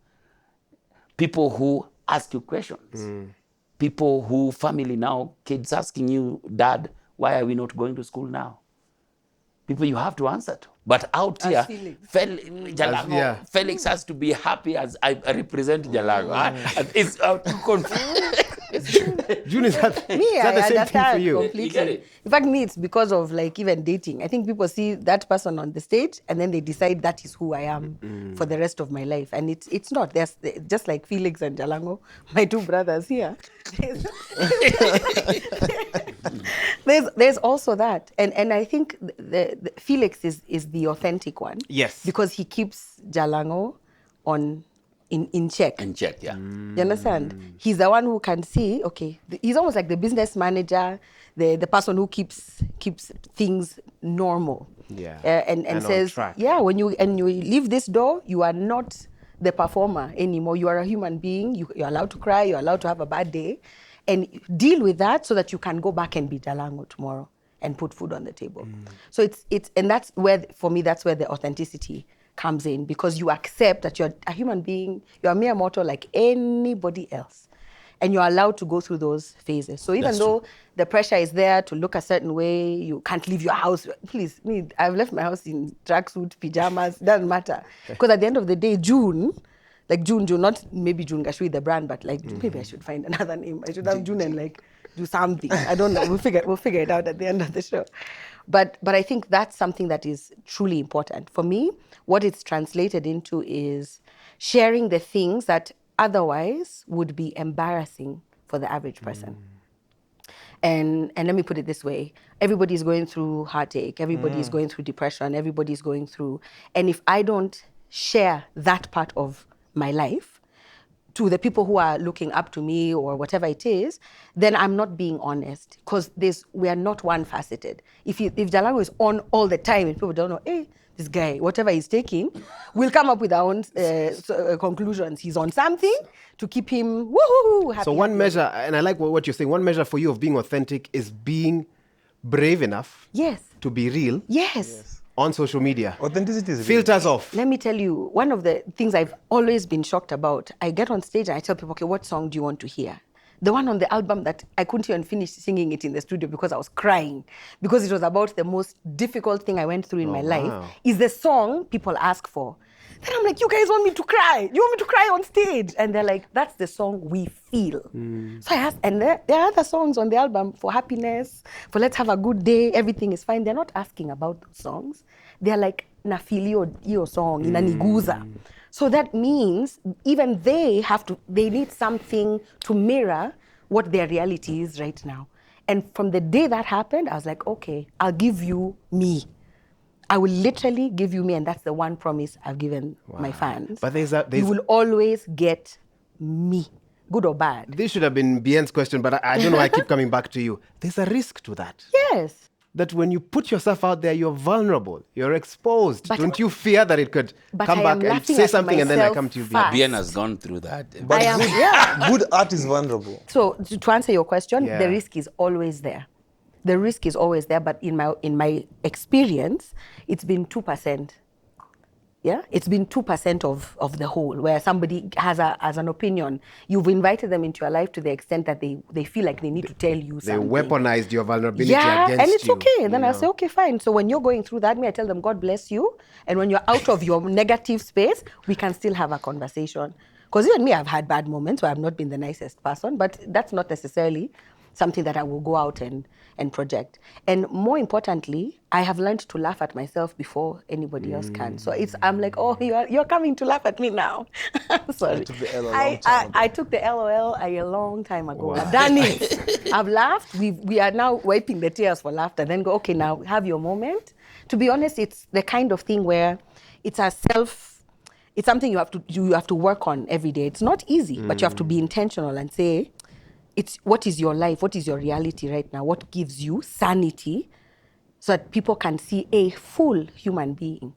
People who ask you questions. People who, family now, kids asking you, Dad, why are we not going to school now? People you have to answer to. But out here, Felix has to be happy as I represent Jalango. It's too confusing. June, is that the same thing for you? Completely. You get it? In fact, me, it's because of like even dating. I think people see that person on the stage and then they decide that is who I am for the rest of my life. And it's not. There's just like Felix and Jalango, my two brothers here. There's also that. And I think the Felix is the authentic one. Yes. Because he keeps Jalango in check. In check, yeah. You understand? He's the one who can see, okay, he's almost like the business manager, the person who keeps things normal. Yeah. And says, yeah, when you leave this door, you are not the performer anymore. You are a human being. You're allowed to cry. You're allowed to have a bad day. And deal with that so that you can go back and be Jalango tomorrow and put food on the table. So and that's where, for me, that's where the authenticity comes in, because you accept that you're a human being, you're a mere mortal like anybody else. And you're allowed to go through those phases. So even though the pressure is there to look a certain way, you can't leave your house. Please, I've left my house in tracksuit, pajamas, doesn't matter. Because at the end of the day, June, not maybe June Gachui, the brand, but like maybe I should find another name. I should have June and like do something. I don't know. We'll figure it out at the end of the show. But I think that's something that is truly important. For me, what it's translated into is sharing the things that otherwise would be embarrassing for the average person. And let me put it this way. Everybody's going through heartache. Everybody's going through depression. Everybody's going through. And if I don't share that part of my life, to the people who are looking up to me or whatever it is, then I'm not being honest, because we are not one-faceted. If Jalango is on all the time and people don't know, hey, this guy, whatever he's taking, we'll come up with our own conclusions. He's on something to keep him woohoo happy. So one happy. measure, and I like what you're saying, one measure for you of being authentic is being brave enough Yes. to be real Yes. on social media. Authenticity is Filters off. Let me tell you, one of the things I've always been shocked about, I get on stage and I tell people, okay, what song do you want to hear? The one on the album that I couldn't even finish singing it in the studio because I was crying, because it was about the most difficult thing I went through in my life, is the song people ask for. Then I'm like, you guys want me to cry? You want me to cry on stage? And they're like, that's the song we feel. So I asked, and there are other songs on the album for happiness, for let's have a good day, everything is fine. They're not asking about those songs. They're like, nafili iyo song, inaniguza. So that means even they need something to mirror what their reality is right now. And from the day that happened, I was like, okay, I'll give you me. I will literally give you me, and that's the one promise I've given my fans. But you will always get me, good or bad. This should have been Bien's question, but I don't know, I keep coming back to you. There's a risk to that. Yes. That when you put yourself out there, you're vulnerable, you're exposed. But don't you fear that it could come back and say something and then I come to you? Bien has gone through that. But good art is vulnerable. So to answer your question, Yeah. the risk is always there. The risk is always there, but in my experience, it's been 2%. Yeah, it's been 2% of the whole, where somebody has an opinion. You've invited them into your life to the extent that they feel like they need to tell you They something. weaponized your vulnerability Yeah, against and it's you. okay. Then I'll say, okay, fine. So when you're going through that, I tell them, God bless you. And when you're out of your negative space, we can still have a conversation. Because even me, I've had bad moments where I've not been the nicest person, but that's not necessarily something that I will go out and project. And more importantly, I have learned to laugh at myself before anybody else can. So I'm like, oh, you're coming to laugh at me now. Sorry. I took the L a long time ago. I took the LOL a long time ago. I've done it. I've laughed. We are now wiping the tears for laughter. Then go, okay, now have your moment. To be honest, it's the kind of thing where it's something you have to work on every day. It's not easy, but you have to be intentional and say, what is your life? What is your reality right now? What gives you sanity so that people can see a full human being?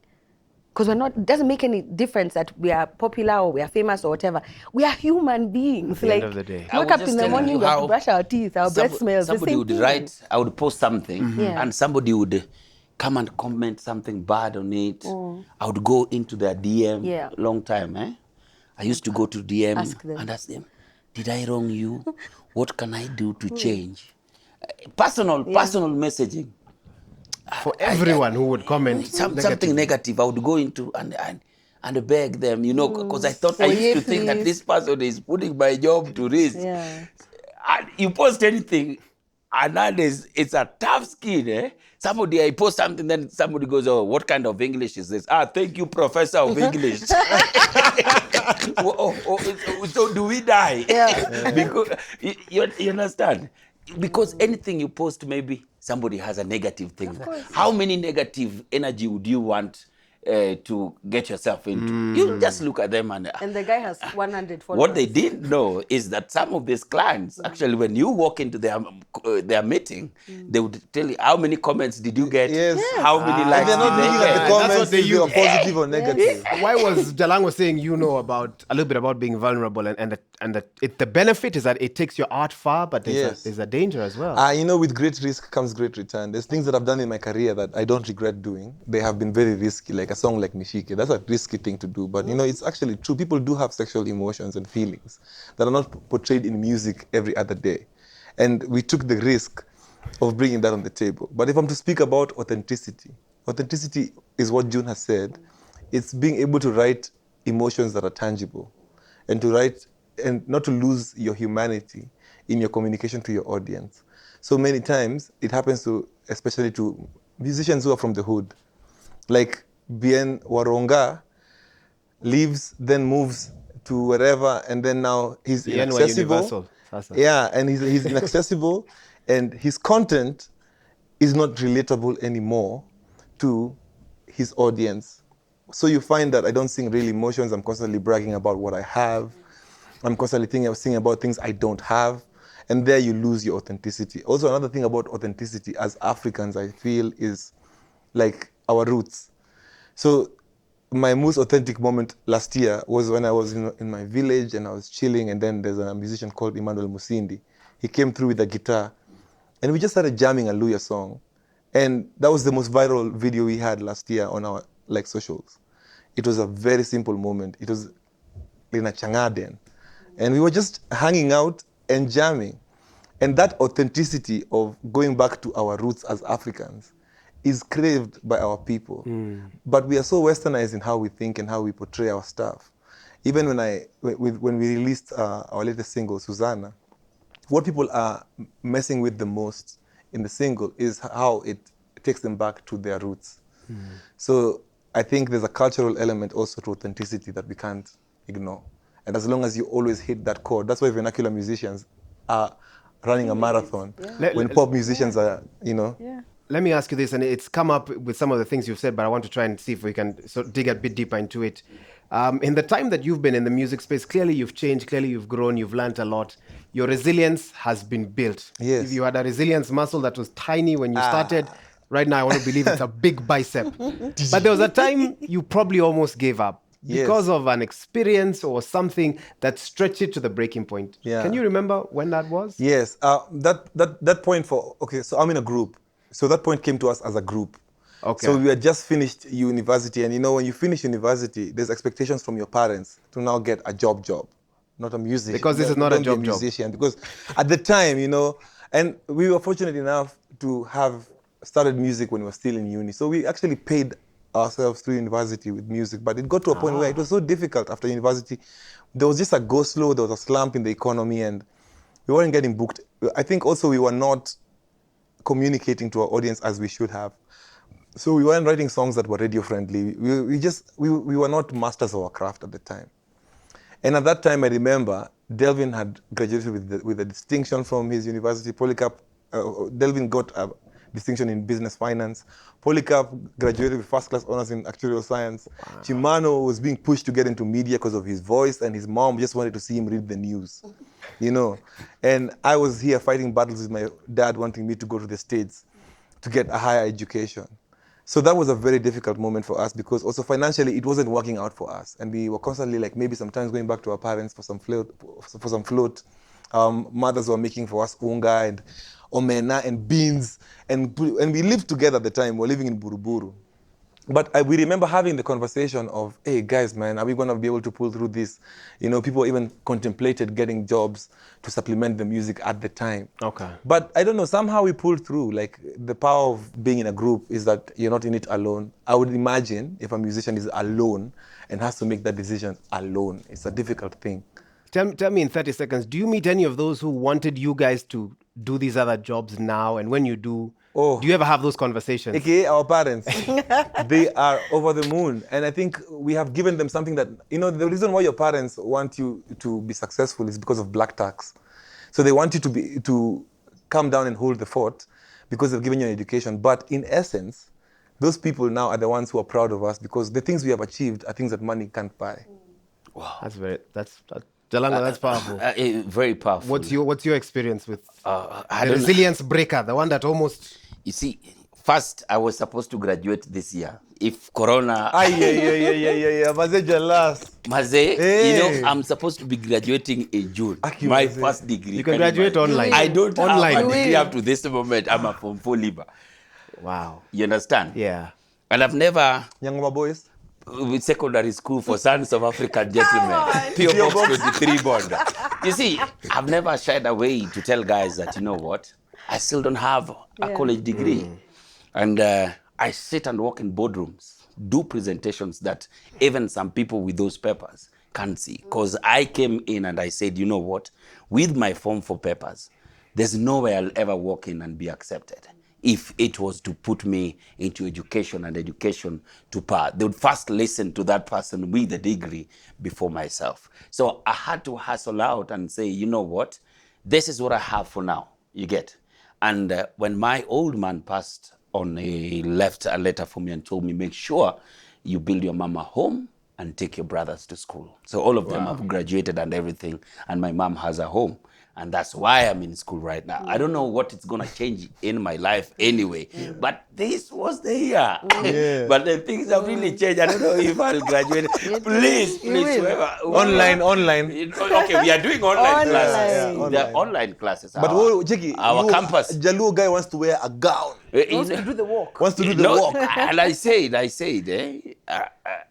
Because it doesn't make any difference that we are popular or we are famous or whatever. We are human beings. At the end of the day. We wake up in the morning, we have to brush our teeth, our breath smells the Somebody same would thing. write, I would post something, Yeah. and somebody would come and comment something bad on it. I would go into their DM. Yeah. Long time, I used to go to DM Ask them. and ask them, did I wrong you? What can I do to change? Personal messaging. For everyone who would comment Something negative, I would go into and beg them, because I thought, I For used to you, think that please. this person is putting my job to risk. Yeah. And you post anything, and nowadays it's a tough skin, Somebody, I post something, then somebody goes, oh, what kind of English is this? Thank you, Professor of English. So do we die? Yeah. Because, you understand? Because anything you post, maybe somebody has a negative thing. How many negative energy would you want to get yourself into? You just look at them and And the guy has 100 followers. what they didn't know is that some of these clients, actually, when you walk into their meeting, they would tell you, how many comments did you get? Yes. How many likes They're not did looking they at get? the That's comments what they if they are use. positive or negative. Why was Jalango saying a little bit about being vulnerable and the benefit is that it takes your art far, but there's a danger as well. With great risk comes great return. There's things that I've done in my career that I don't regret doing. They have been very risky, like a song like Nishike. That's a risky thing to do, but it's actually true. People do have sexual emotions and feelings that are not portrayed in music every other day. And we took the risk of bringing that on the table. But if I'm to speak about authenticity is what June has said. It's being able to write emotions that are tangible and to write and not to lose your humanity in your communication to your audience. So many times it happens especially to musicians who are from the hood. Like Bien Waronga leaves, then moves to wherever, and then now he's Bien wa inaccessible. universal. Sasa. Yeah, and he's inaccessible, and his content is not relatable anymore to his audience. So you find that I don't sing real emotions. I'm constantly bragging about what I have. I'm constantly thinking about things I don't have. And there you lose your authenticity. Also, another thing about authenticity as Africans, I feel, is like our roots. So my most authentic moment last year was when I was in my village and I was chilling, and then there's a musician called Emmanuel Musindi. He came through with a guitar, and we just started jamming a Luya song. And that was the most viral video we had last year on our socials. It was a very simple moment. It was in a Changaden. And we were just hanging out and jamming. And that authenticity of going back to our roots as Africans is craved by our people. But we are so westernized in how we think and how we portray our stuff. Even when we released our latest single, Susanna, what people are messing with the most in the single is how it takes them back to their roots. So I think there's a cultural element also to authenticity that we can't ignore. And as long as you always hit that chord, that's why vernacular musicians are running a marathon. When pop musicians are, Let me ask you this, and it's come up with some of the things you've said, but I want to try and see if we can dig a bit deeper into it. In the time that you've been in the music space, clearly you've changed, clearly you've grown, you've learned a lot. Your resilience has been built. Yes. If you had a resilience muscle that was tiny when you started, right now I want to believe it's a big bicep. But there was a time you probably almost gave up because of an experience or something that stretched it to the breaking point. Yeah. Can you remember when that was? Yes. That point so I'm in a group. So that point came to us as a group. Okay. So we had just finished university, and when you finish university, there's expectations from your parents to now get a job, not a musician. Because this is not a job. Musician. Because at the time, and we were fortunate enough to have started music when we were still in uni. So we actually paid ourselves through university with music, but it got to a point where it was so difficult after university. There was just a go slow, there was a slump in the economy, and we weren't getting booked. I think also we were not communicating to our audience as we should have. So we weren't writing songs that were radio friendly. We were not masters of our craft at the time. And at that time, I remember Delvin had graduated with a distinction from his university. Polycarp, Delvin got a distinction in business finance. Polycarp graduated with first class honors in actuarial science. Wow. Chimano was being pushed to get into media because of his voice, and his mom just wanted to see him read the news, And I was here fighting battles with my dad wanting me to go to the States to get a higher education. So that was a very difficult moment for us because also financially it wasn't working out for us. And we were constantly maybe sometimes going back to our parents for some float. Mothers were making for us unga and omena and beans. And we lived together at the time. We were living in Buruburu. But we remember having the conversation of, hey, guys, man, are we going to be able to pull through this? People even contemplated getting jobs to supplement the music at the time. Okay. But I don't know, somehow we pulled through. The power of being in a group is that you're not in it alone. I would imagine if a musician is alone and has to make that decision alone, it's a difficult thing. Tell me in 30 seconds, do you meet any of those who wanted you guys to do these other jobs now? And when you do you ever have those conversations? AKA our parents. They are over the moon. And I think we have given them something that, the reason why your parents want you to be successful is because of black tax. So they want you to come down and hold the fort because they've given you an education. But in essence, those people now are the ones who are proud of us because the things we have achieved are things that money can't buy. Wow. That's Jalango, that's powerful. Very powerful. What's your experience with the resilience breaker, the one that almost... You see, first I was supposed to graduate this year. If Corona... Yeah. Mzee, Hey. I'm supposed to be graduating in June. My first degree. You can graduate online. I don't online. have a degree up to this moment. I'm a Form 4 Liber. Wow. You understand? Yeah. And I've never... Young boys? With secondary school for sons of African gentlemen. P.O. Box 23 bond. You see, I've never shied away to tell guys that, you know what? I still don't have a college degree. And I sit and work in boardrooms, do presentations that even some people with those papers can't see. Because I came in and I said, you know what? With my Form 4 papers, there's no way I'll ever walk in and be accepted. If it was to put me into education and education to power, they would first listen to that person with the degree before myself. So I had to hustle out and say, you know what? This is what I have for now, you get. And when my old man passed on, he left a letter for me and told me, make sure you build your mama home and take your brothers to school. So all of them have graduated and everything, and my mom has a home. And that's why I'm in school right now. I don't know what it's going to change in my life anyway, but this was the year. But the things have really changed. I don't know if I'll graduate. Please, whoever. Online. Okay, we are doing online classes. Yeah, They are online classes. But Jackie, our campus. Jalu guy wants to wear a gown. Wants to do the walk. Wants to do the walk. And I said,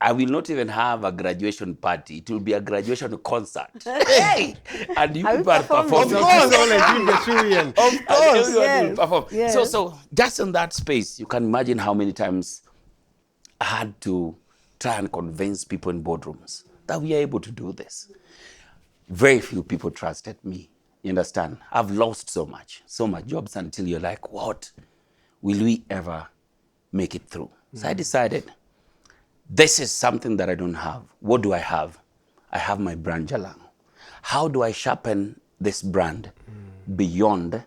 I will not even have a graduation party. It will be a graduation concert. Hey! And you people are performing. Of course, June Gachui. Of course, Yes. perform. Yes. So just in that space, you can imagine how many times I had to try and convince people in boardrooms that we are able to do this. Very few people trusted me. You understand? I've lost so much jobs until you're like, what? Will we ever make it through? So I decided, this is something that I don't have. What do I have? I have my brand Jalango. How do I sharpen this brand beyond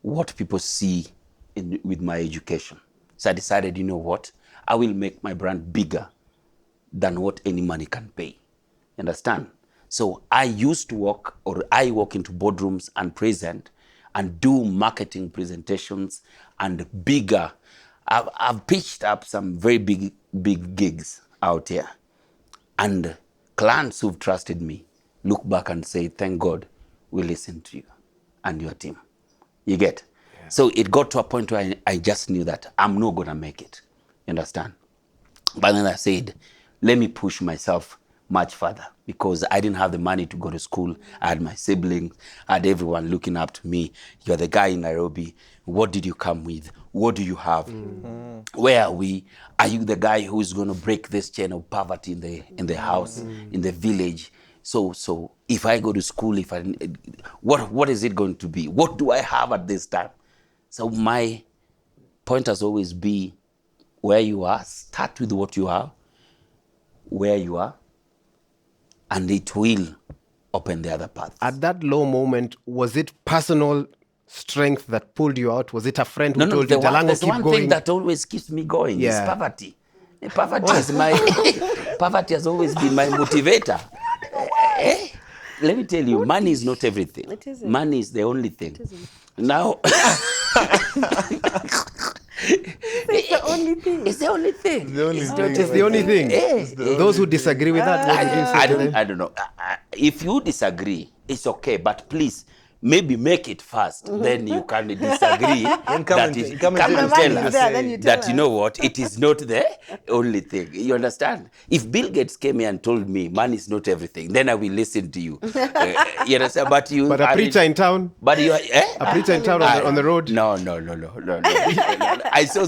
what people see with my education? So I decided, you know what? I will make my brand bigger than what any money can pay. You understand? So I walk into boardrooms and present and do marketing presentations and bigger. I've pitched up some very big gigs out here. And clients who've trusted me look back and say, thank God we listened to you and your team. You get? Yeah. So it got to a point where I just knew that I'm not going to make it. You understand? But then I said, let me push myself much further, because I didn't have the money to go to school. I had my siblings, I had everyone looking up to me. You're the guy in Nairobi. What did you come with? What do you have? Where are we? Are you the guy who's going to break this chain of poverty in the house, in the village? So if I go to school, what is it going to be? What do I have at this time? So my point has always been, where you are, start with what you have, where you are, and it will open the other paths. At that low moment, was it personal strength that pulled you out? Was it a friend who told you, Jalango, there's keep one going? thing that always keeps me going is poverty. Poverty is poverty has always been my motivator. Let me tell you, money is not everything. It isn't. Money is the only thing. It isn't. Now, It's the only thing. it's the only thing. It's the only thing. Those who disagree with that, what do you say to them? I don't know. If you disagree, it's okay, but please, maybe make it fast. Then you can disagree. Come and tell us that, you know what, it is not the only thing. You understand? If Bill Gates came here and told me money is not everything, then I will listen to you. You understand? But a preacher in town? But you are, a preacher in town on the road? No. I saw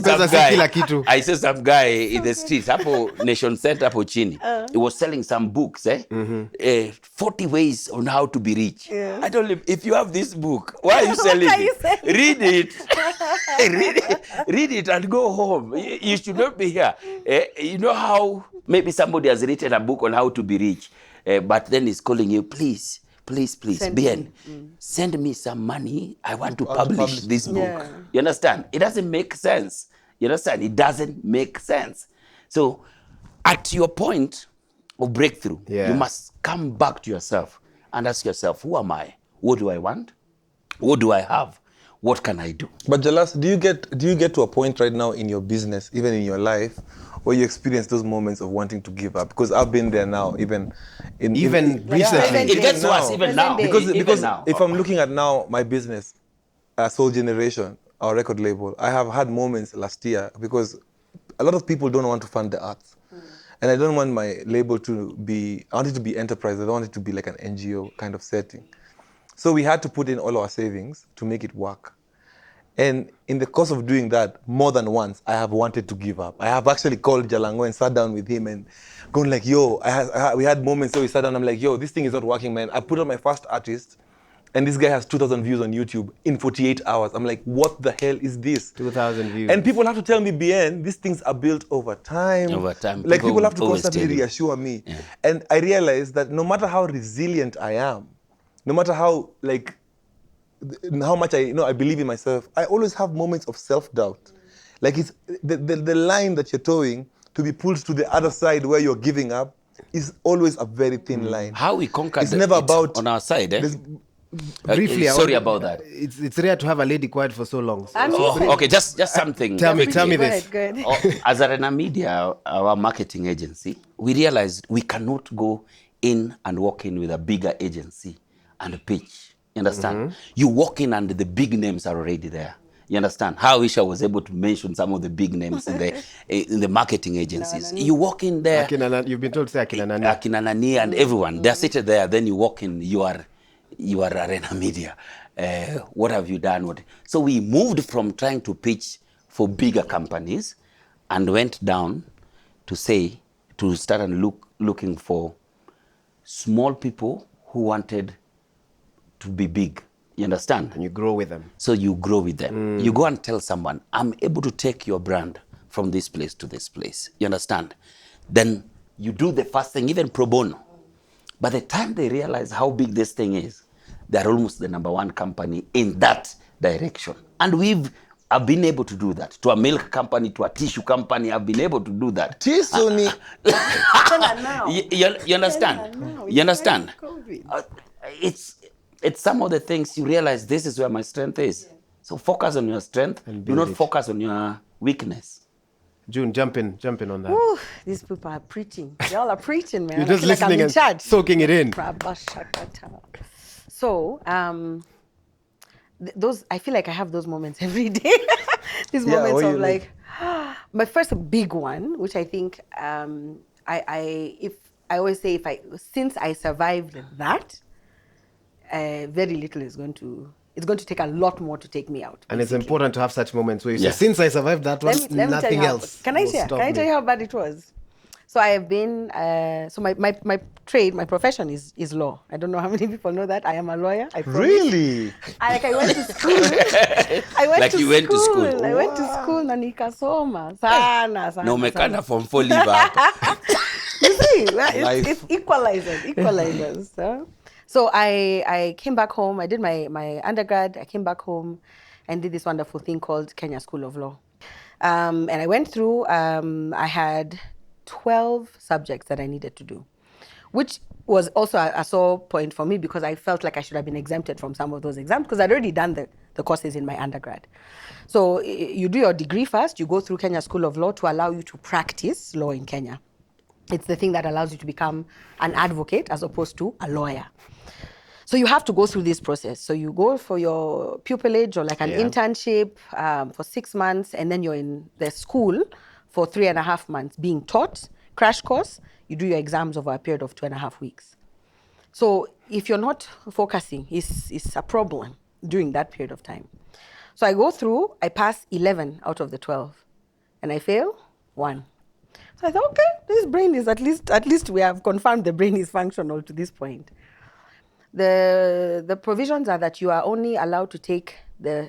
some guy in the streets, hapo Nation Center, hapo chini. He was selling some books, 40 ways on how to be rich. Yeah. I told him, if you have this book, why are you selling it? Read it. Read it and go home. You should not be here. You know how maybe somebody has written a book on how to be rich, but then he's calling you, please, Bien, send me some money. I want to publish this book. Yeah. You understand? It doesn't make sense. You understand? It doesn't make sense. So at your point of breakthrough, you must come back to yourself and ask yourself, who am I? What do I want? What do I have? What can I do? But Jalas, do you get to a point right now in your business, even in your life, where you experience those moments of wanting to give up? Because I've been there now, even recently. It gets worse even now. Because now, if I'm looking at now my business, Soul Generation, our record label, I have had moments last year because a lot of people don't want to fund the arts. And I don't want my label to be, I want it to be enterprise. I don't want it to be like an NGO kind of setting. So we had to put in all our savings to make it work. And in the course of doing that, more than once, I have wanted to give up. I have actually called Jalango and sat down with him and gone like, yo, we had moments where we sat down, I'm like, yo, this thing is not working, man. I put on my first artist, and this guy has 2,000 views on YouTube in 48 hours. I'm like, what the hell is this? 2,000 views. And people have to tell me, Bien, these things are built over time. Over time. Like people have to constantly reassure me. Yeah. And I realized that no matter how resilient I am, no matter how much I believe in myself, I always have moments of self-doubt. Like it's the line that you're towing to be pulled to the other side where you're giving up is always a very thin line. How we conquered It's never about on our side, eh? Briefly, sorry about that. It's rare to have a lady quiet for so long. Okay, just something. Tell me Go this. ahead, go ahead. As Arena Media, our marketing agency, we realized we cannot go in and walk in with a bigger agency and pitch. You understand? You walk in and the big names are already there. You understand? How I wish I was able to mention some of the big names in the marketing agencies. You walk in there. You've been told to say Akina Nani. Akina Nani and everyone. They're seated there. Then you walk in, you are Arena Media. What have you done? So we moved from trying to pitch for bigger companies and went down to start and looking for small people who wanted to be big. You understand? And you grow with them. So you grow with them. You go and tell someone, I'm able to take your brand from this place to this place. You understand? Then you do the first thing, even pro bono. By the time they realize how big this thing is, they're almost the number one company in that direction. And I've been able to do that. To a milk company, to a tissue company, I've been able to do that. Tissue You understand? You understand? It's some of the things you realize this is where my strength is. So focus on your strength. Do not focus on your weakness. June, jump in on that. Ooh, these people are preaching. They all are preaching, man. You're just listening and soaking it in. So, those, I feel like I have those moments every day. These moments of like, my first big one, which I think, I always say since I survived that, very little is going to, it's going to take a lot more to take me out. And it's important to have such moments where you say, since I survived that one, nothing else. Can I tell you how bad it was? So I have been, so my trade, my profession is law. I don't know how many people know that. I am a lawyer. Really? I went to school. I went to school na nikasoma sana. No mekana from full liver. You see, it's equalizers. So I came back home. I did my undergrad. I came back home and did this wonderful thing called Kenya School of Law. And I went through, I had 12 subjects that I needed to do, which was also a sore point for me because I felt like I should have been exempted from some of those exams because I'd already done the courses in my undergrad. So you do your degree first, you go through Kenya School of Law to allow you to practice law in Kenya. It's the thing that allows you to become an advocate as opposed to a lawyer. So you have to go through this process. So you go for your pupillage or like an internship for 6 months, and then you're in the school for 3.5 months being taught, crash course. You do your exams over a period of 2.5 weeks. So if you're not focusing, it's a problem during that period of time. So I go through, I pass 11 out of the 12, and I fail 1. So I thought, okay, this brain is at least we have confirmed the brain is functional to this point. The provisions are that you are only allowed to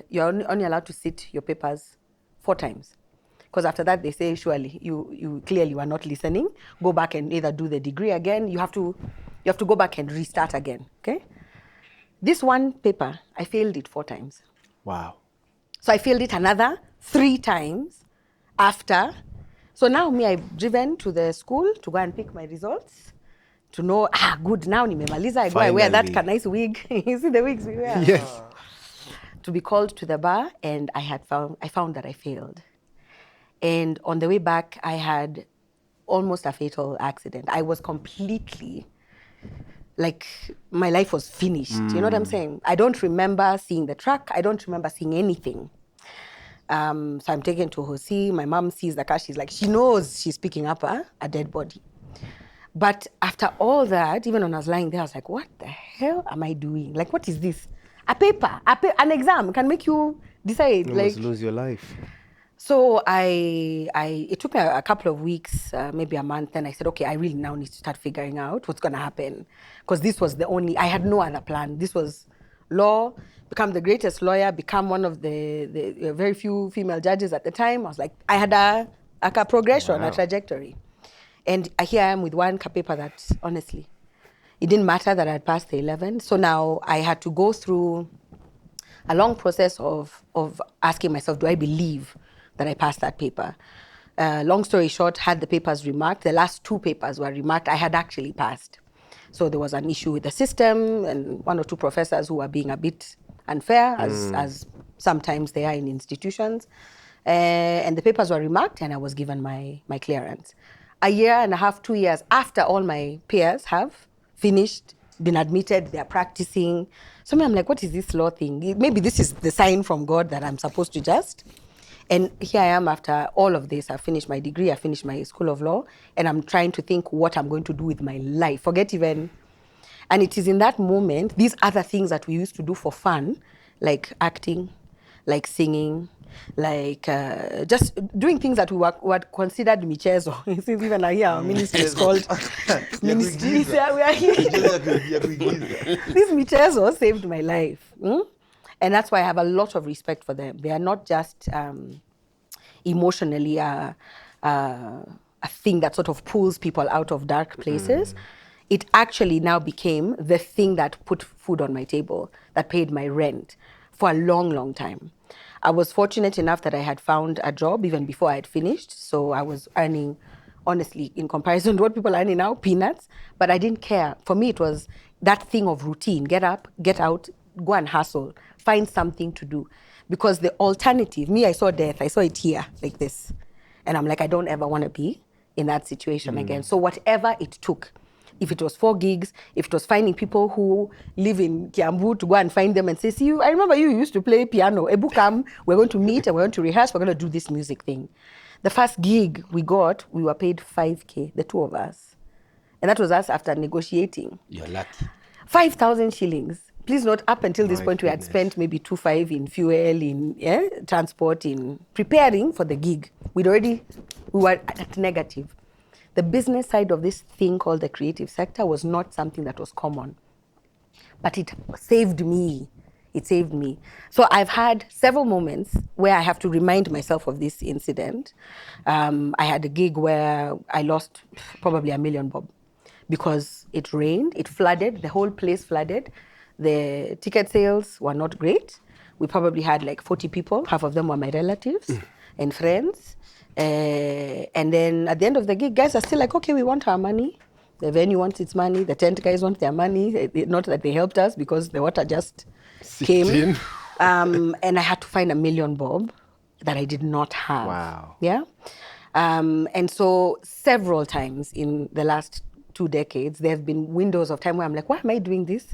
you're only allowed to sit your papers 4 times. Because after that, they say, surely, you clearly were not listening. Go back and either do the degree again. You have to go back and restart again, okay? This one paper, I failed it 4 times. Wow. So I failed it another 3 times after. So now I've driven to the school to go and pick my results. To know, good, now nimemaliza. I wear that nice wig. You see the wigs we wear? Yes. To be called to the bar, and I found that I failed. And on the way back, I had almost a fatal accident. I was completely, like, my life was finished. You know what I'm saying? I don't remember seeing the truck. I don't remember seeing anything. So I'm taken to Hosi. My mom sees the car. She's like, she knows she's picking up a dead body. But after all that, even when I was lying there, I was like, what the hell am I doing? Like, what is this? A paper, an exam can make you decide. You like, lose your life. So it took me a couple of weeks, maybe a month, and I said, okay, I really now need to start figuring out what's going to happen. Because this was I had no other plan. This was law, become the greatest lawyer, become one of the very few female judges at the time. I was like, I had a progression, a trajectory. And here I am with one paper that, honestly, it didn't matter that I had passed the 11. So now I had to go through a long process of asking myself, do I believe that I passed that paper? Long story short, had the papers remarked. The last 2 papers were remarked. I had actually passed. So there was an issue with the system and 1 or 2 professors who were being a bit unfair, as sometimes they are in institutions. And the papers were remarked, and I was given my clearance. A year and a half, 2 years after all my peers have finished, been admitted, they're practicing. So I'm like, what is this law thing? Maybe this is the sign from God that I'm supposed to just. And here I am after all of this. I finished my degree, I finished my school of law, and I'm trying to think what I'm going to do with my life. Forget even. And it is in that moment, these other things that we used to do for fun, like acting, like singing, like just doing things that we were considered michezo. Since even here, our ministry is called ministry. We are here. These michezo saved my life. And that's why I have a lot of respect for them. They are not just emotionally a thing that sort of pulls people out of dark places. It actually now became the thing that put food on my table, that paid my rent for a long, long time. I was fortunate enough that I had found a job even before I had finished. So I was earning, honestly, in comparison to what people are earning now, peanuts. But I didn't care. For me, it was that thing of routine. Get up, get out, go and hustle, find something to do. Because the alternative, me, I saw death. I saw it here, like this. And I'm like, I don't ever want to be in that situation again. So whatever it took, if it was 4 gigs, if it was finding people who live in Kiambu to go and find them and say, see, I remember you used to play piano. Ebu, come, we're going to meet and we're going to rehearse. We're going to do this music thing. The first gig we got, we were paid 5K, the 2 of us. And that was us after negotiating. You're lucky. 5,000 shillings. Please note, up until this point, we had spent maybe 2,500 in fuel, in transport, in preparing for the gig. We were at negative. The business side of this thing called the creative sector was not something that was common. But it saved me. It saved me. So I've had several moments where I have to remind myself of this incident. I had a gig where I lost probably $1 million bob because it rained, it flooded, the whole place flooded. The ticket sales were not great. We probably had like 40 people. Half of them were my relatives and friends. And then at the end of the gig, guys are still like, okay, we want our money. The venue wants its money. The tent guys want their money. Not that they helped us because the water just came. And I had to find $1 million bob that I did not have. Wow. Yeah. And so several times in the last 2 decades, there have been windows of time where I'm like, why am I doing this?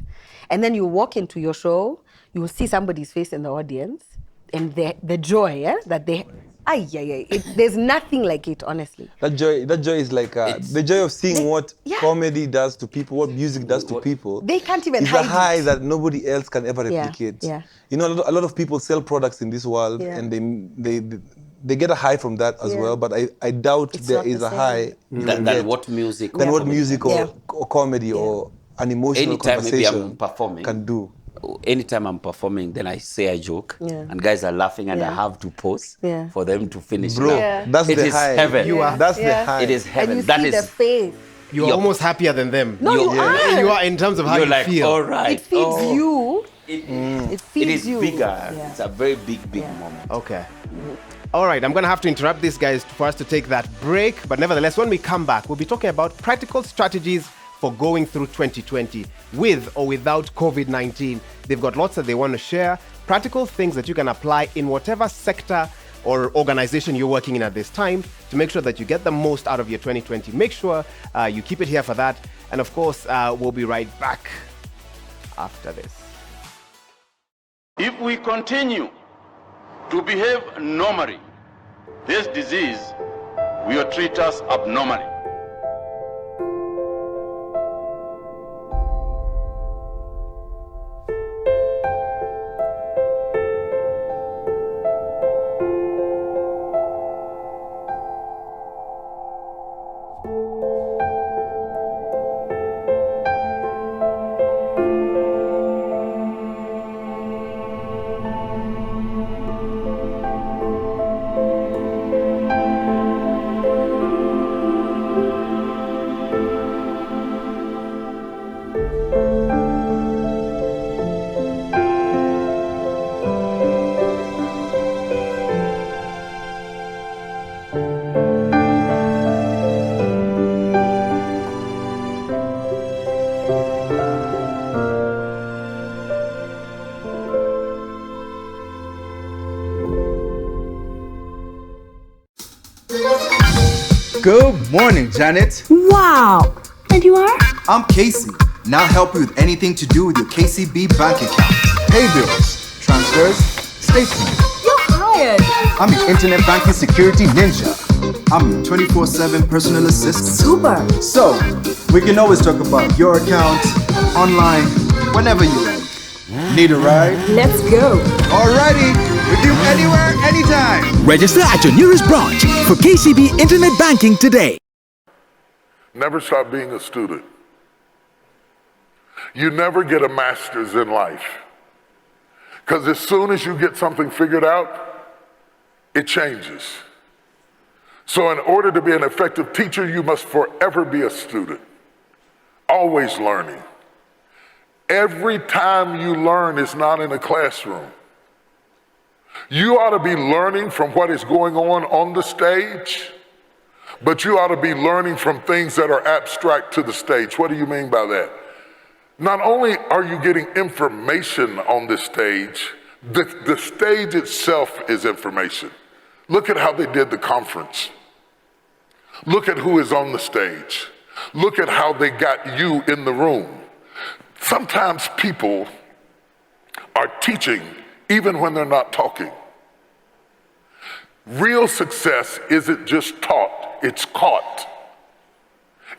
And then you walk into your show, you will see somebody's face in the audience, and the joy that they... there's nothing like it, honestly. That joy is like the joy of seeing what comedy does to people, what music does to people. They can't even hide it. It's a high that nobody else can ever replicate. Yeah. You know, a lot of people sell products in this world, and they get a high from that as well. But I doubt there is a high than what music or comedy or an emotional conversation can do. Anytime I'm performing, then I say a joke, and guys are laughing, and I have to pause for them to finish. Bro, that's the high. Heaven. That's the high. It is heaven. And you see the face. You're almost happier than them. No, you are. You are in terms of how you like, feel. all right. It feeds you. It feeds is you. bigger. It's a very big moment. Okay. All right, I'm going to have to interrupt these guys for us to take that break. But nevertheless, when we come back, we'll be talking about practical strategies for going through 2020 with or without COVID-19. They've got lots that they want to share, practical things that you can apply in whatever sector or organization you're working in at this time to make sure that you get the most out of your 2020. Make sure you keep it here for that. And of course, we'll be right back after this. If we continue to behave normally, this disease will treat us abnormally. Good morning, Janet. Wow. And you are? I'm Casey. Now help you with anything to do with your KCB bank account. Pay bills, transfers, statements. You're hired. I'm your internet banking security ninja. I'm your 24/7 personal assistant. Super. So, we can always talk about your account, online, whenever you like. Need a ride? Let's go. Alrighty. With you anywhere, anytime. Register at your nearest branch for KCB Internet Banking today. Never stop being a student. You never get a master's in life. Because as soon as you get something figured out, it changes. So in order to be an effective teacher, you must forever be a student, always learning. Every time you learn is not in a classroom. You ought to be learning from what is going on the stage, but you ought to be learning from things that are abstract to the stage. What do you mean by that? Not only are you getting information on the stage, the stage itself is information. Look at how they did the conference. Look at who is on the stage. Look at how they got you in the room. Sometimes people are teaching even when they're not talking. Real success isn't just taught, it's caught.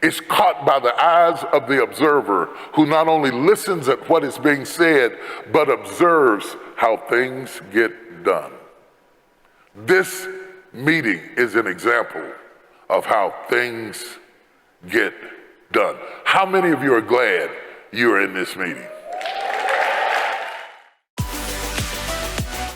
It's caught by the eyes of the observer who not only listens at what is being said, but observes how things get done. This meeting is an example of how things get done. How many of you are glad you are in this meeting?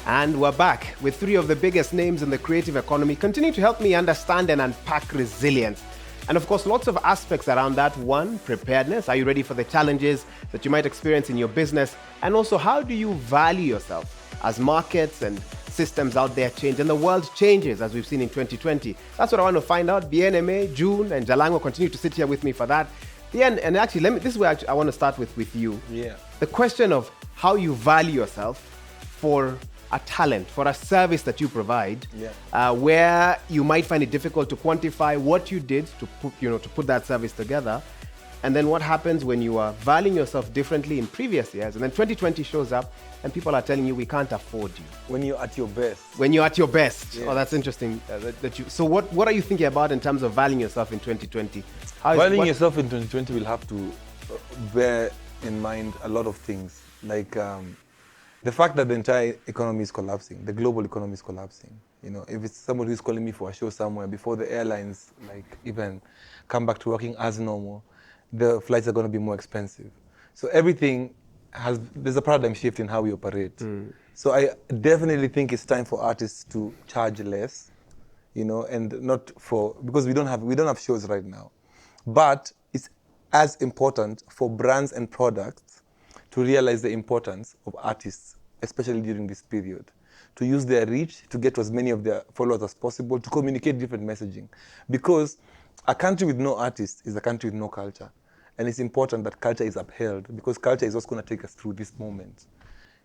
And we're back with three of the biggest names in the creative economy, continuing to help me understand and unpack resilience. And of course, lots of aspects around that. One, preparedness. Are you ready for the challenges that you might experience in your business? And also, how do you value yourself as markets and systems out there change and the world changes, as we've seen in 2020? That's what I want to find out. Bien-Aime, June, and Jalango continue to sit here with me for that. And actually, this is where I want to start with you. Yeah. The question of how you value yourself for a talent, for a service that you provide, where you might find it difficult to quantify what you did to put that service together, and then what happens when you are valuing yourself differently in previous years, and then 2020 shows up and people are telling you we can't afford you. When you're at your best. When you're at your best. Yes. Oh, that's interesting. So what are you thinking about in terms of valuing yourself in 2020? Valuing yourself in 2020 will have to bear in mind a lot of things, like the fact that the entire economy is collapsing, the global economy is collapsing. You know, if it's somebody who's calling me for a show somewhere before the airlines even come back to working as normal, the flights are going to be more expensive. So everything there's a paradigm shift in how we operate. So I definitely think it's time for artists to charge less, and not because we don't have shows right now. But it's as important for brands and products to realize the importance of artists, especially during this period, to use their reach to get to as many of their followers as possible, to communicate different messaging. Because a country with no artists is a country with no culture. And it's important that culture is upheld, because culture is what's going to take us through this moment.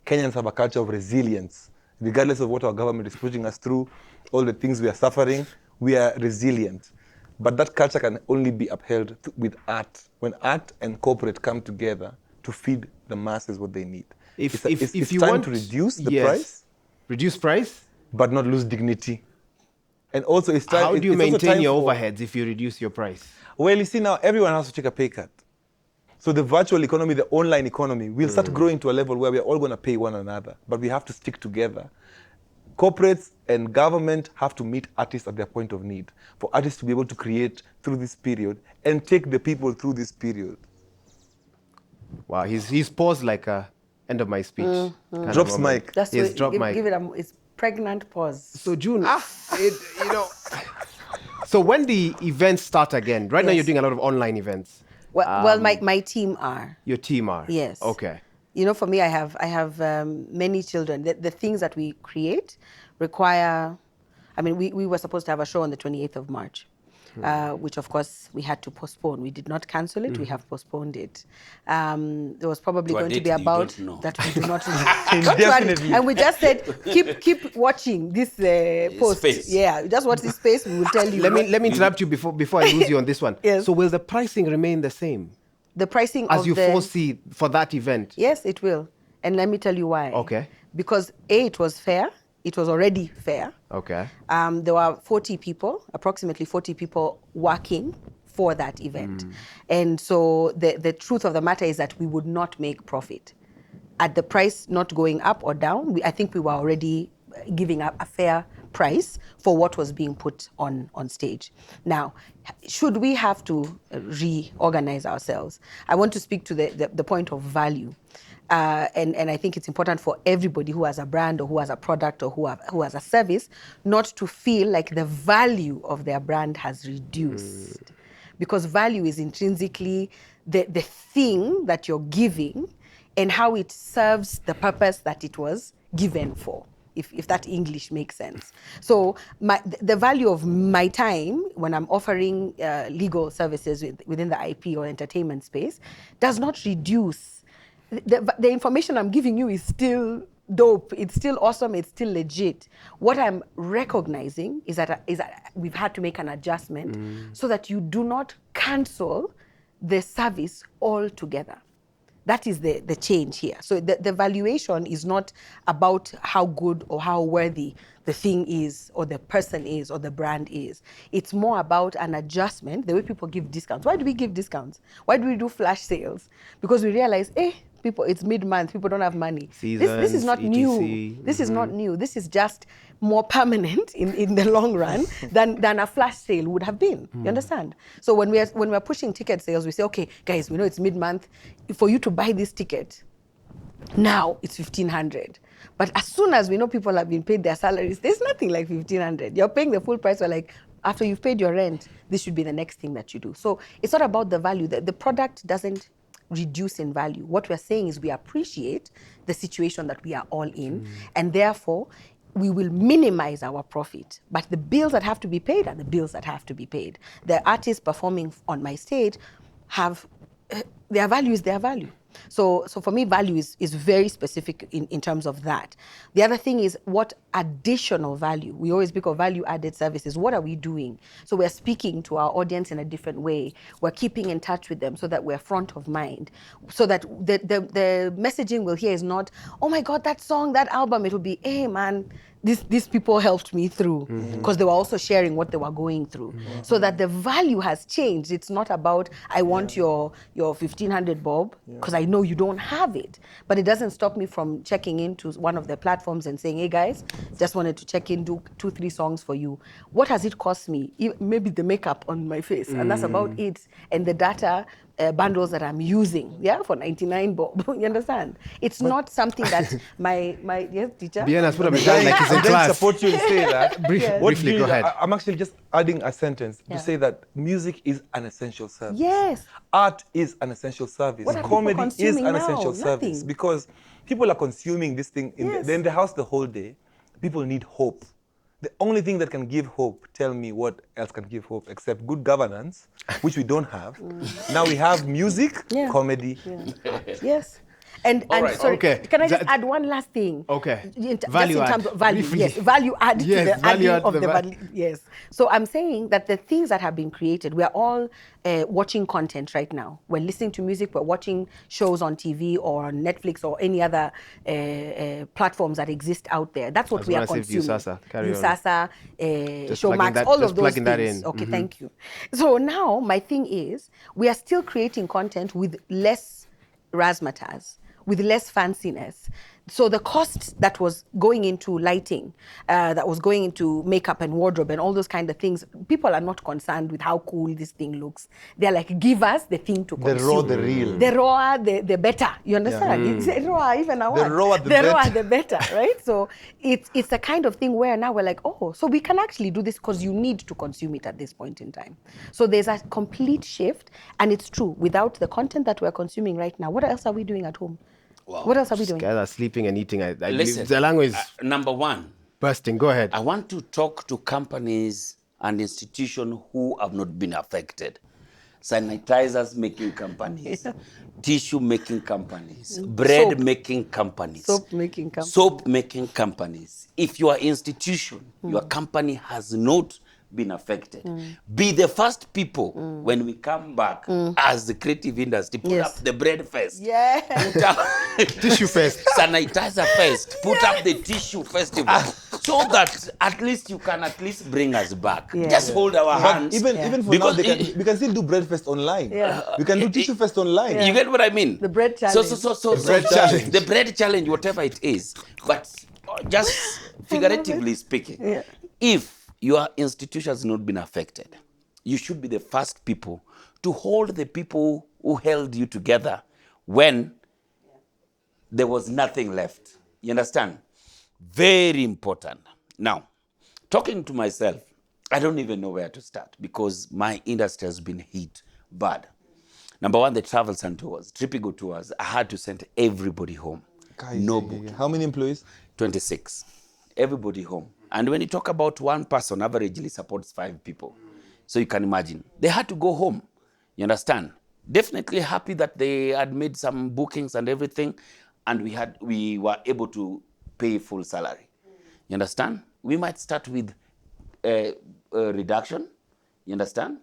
Kenyans have a culture of resilience. Regardless of what our government is pushing us through, all the things we are suffering, we are resilient. But that culture can only be upheld with art. When art and corporate come together to feed the masses what they need. It's you time to reduce the price. Reduce price? But not lose dignity. And also it's time... How do you maintain your overheads if you reduce your price? Well, you see now, everyone has to take a pay cut. So the virtual economy, the online economy, will start growing to a level where we are all going to pay one another. But we have to stick together. Corporates and government have to meet artists at their point of need, for artists to be able to create through this period and take the people through this period. Wow, he's paused like a end of my speech. Drops mic. That's yes, drop mic. Give it it's pregnant pause. So June, so when the events start again, right now you're doing a lot of online events. Well, my team are. Your team are? Yes. Okay. For me, I have many children. The things that we create require, we were supposed to have a show on the 28th of March. which of course we had to postpone. We did not cancel it, we have postponed it. There was probably To a going to date be you about don't know. that we do not know. Don't worry. And we just said, keep watching this post. Space. Yeah, just watch this space, we will tell you. Let me interrupt you before I lose you on this one. Yes. So will the pricing remain the same The pricing as of you the... foresee for that event? Yes, it will. And let me tell you why. Okay. Because A, it was fair. It was already fair. Okay. There were 40 people, approximately 40 people working for that event. And so the truth of the matter is that we would not make profit. At the price not going up or down, I think we were already giving up a fair price for what was being put on stage. Now, should we have to reorganize ourselves? I want to speak to the point of value. And I think it's important for everybody who has a brand or who has a product or who has a service not to feel like the value of their brand has reduced. Because value is intrinsically the thing that you're giving and how it serves the purpose that it was given for, if that English makes sense. So the value of my time when I'm offering legal services within the IP or entertainment space does not reduce. The information I'm giving you is still dope, it's still awesome, it's still legit. What I'm recognizing is that we've had to make an adjustment so that you do not cancel the service altogether. That is the change here. So the valuation is not about how good or how worthy the thing is or the person is or the brand is. It's more about an adjustment, the way people give discounts. Why do we give discounts? Why do we do flash sales? Because we realize, people, it's mid-month, people don't have money. This is not Seasons, new. etc. This is not new. This is just more permanent in the long run than a flash sale would have been. You understand? So when we're pushing ticket sales, we say, okay, guys, we know it's mid-month. For you to buy this ticket, now it's 1,500. But as soon as we know people have been paid their salaries, there's nothing like 1,500. You're paying the full price. We're like, after you've paid your rent, this should be the next thing that you do. So it's not about the value. The product doesn't reduce in value. What we're saying is we appreciate the situation that we are all in, and therefore we will minimize our profit. But the bills that have to be paid are the bills that have to be paid. The artists performing on my stage have their value is their value. So for me, value is very specific in terms of that. The other thing is what additional value. We always speak of value-added services. What are we doing? So we're speaking to our audience in a different way. We're keeping in touch with them so that we're front of mind. So that the messaging we'll hear is not, oh my God, that song, that album. It will be, hey man, these people helped me through, because they were also sharing what they were going through. So that the value has changed. It's not about, I want your 1,500 bob, because I know you don't have it. But it doesn't stop me from checking into one of the platforms and saying, hey guys, just wanted to check in, do 2-3 songs for you. What has it cost me? Maybe the makeup on my face, and that's about it. And the data bundles that I'm using, for 99 bob. You understand? It's not something that my yes, teacher? Bien has put up a guy like he's in class. Support you and say that. Briefly, go ahead. I'm actually just adding a sentence to say that music is an essential service. Yes. Art is an essential service. What are Comedy people is consuming an now? essential service, Nothing. because people are consuming this thing they're in the house the whole day. People need hope. The only thing that can give hope, tell me what else can give hope except good governance, which we don't have. Now we have music, comedy. Yes. And right, sorry, okay. can I just add one last thing? Okay. Value add. Terms of value, Briefly. yes. Value add Yes, to the value adding add of to the the value. Yes. So I'm saying that the things that have been created, we are all watching content right now. We're listening to music, we're watching shows on TV or on Netflix or any other platforms that exist out there. That's what we are consuming. USASA. Carry on. USASA, Showmax, all of those things. Okay, thank you. So now my thing is, we are still creating content with less razzmatazz, with less fanciness. So the cost that was going into lighting, that was going into makeup and wardrobe and all those kind of things, people are not concerned with how cool this thing looks. They're like, give us the thing to consume. The raw, the real. The raw, the better. You understand? It's raw, even a word. The raw, the better, right? So it's the kind of thing where now we're like, oh, so we can actually do this because you need to consume it at this point in time. So there's a complete shift, and it's true. Without the content that we're consuming right now, what else are we doing at home? Wow. What else are we doing? Guys are sleeping and eating. I Listen, believe Jalango is number one, bursting. Go ahead. I want to talk to companies and institutions who have not been affected. Sanitizers making companies, tissue making companies, bread making companies, soap making companies. Soap making companies. If your institution, your company has not been affected, be the first people when we come back as the creative industry, put up the bread first. Yeah. Put up Tissue first. Sanitizer first. Put up the tissue festival. So that at least you can at least bring us back. Just hold our hands. Even for now, we can still do bread fest online. We can do tissue fest online. You get what I mean? The bread challenge. The bread challenge, whatever it is. But just figuratively speaking, if your institution has not been affected, you should be the first people to hold the people who held you together when there was nothing left. You understand? Very important. Now, talking to myself, I don't even know where to start because my industry has been hit bad. Number one, the travels and tours, Tripigo tours, I had to send everybody home. No booking. How many employees? 26. Everybody home. And when you talk about one person, averagely supports 5 people. So you can imagine. They had to go home. You understand? Definitely happy that they had made some bookings and everything. And we were able to pay full salary. You understand? We might start with a reduction. You understand?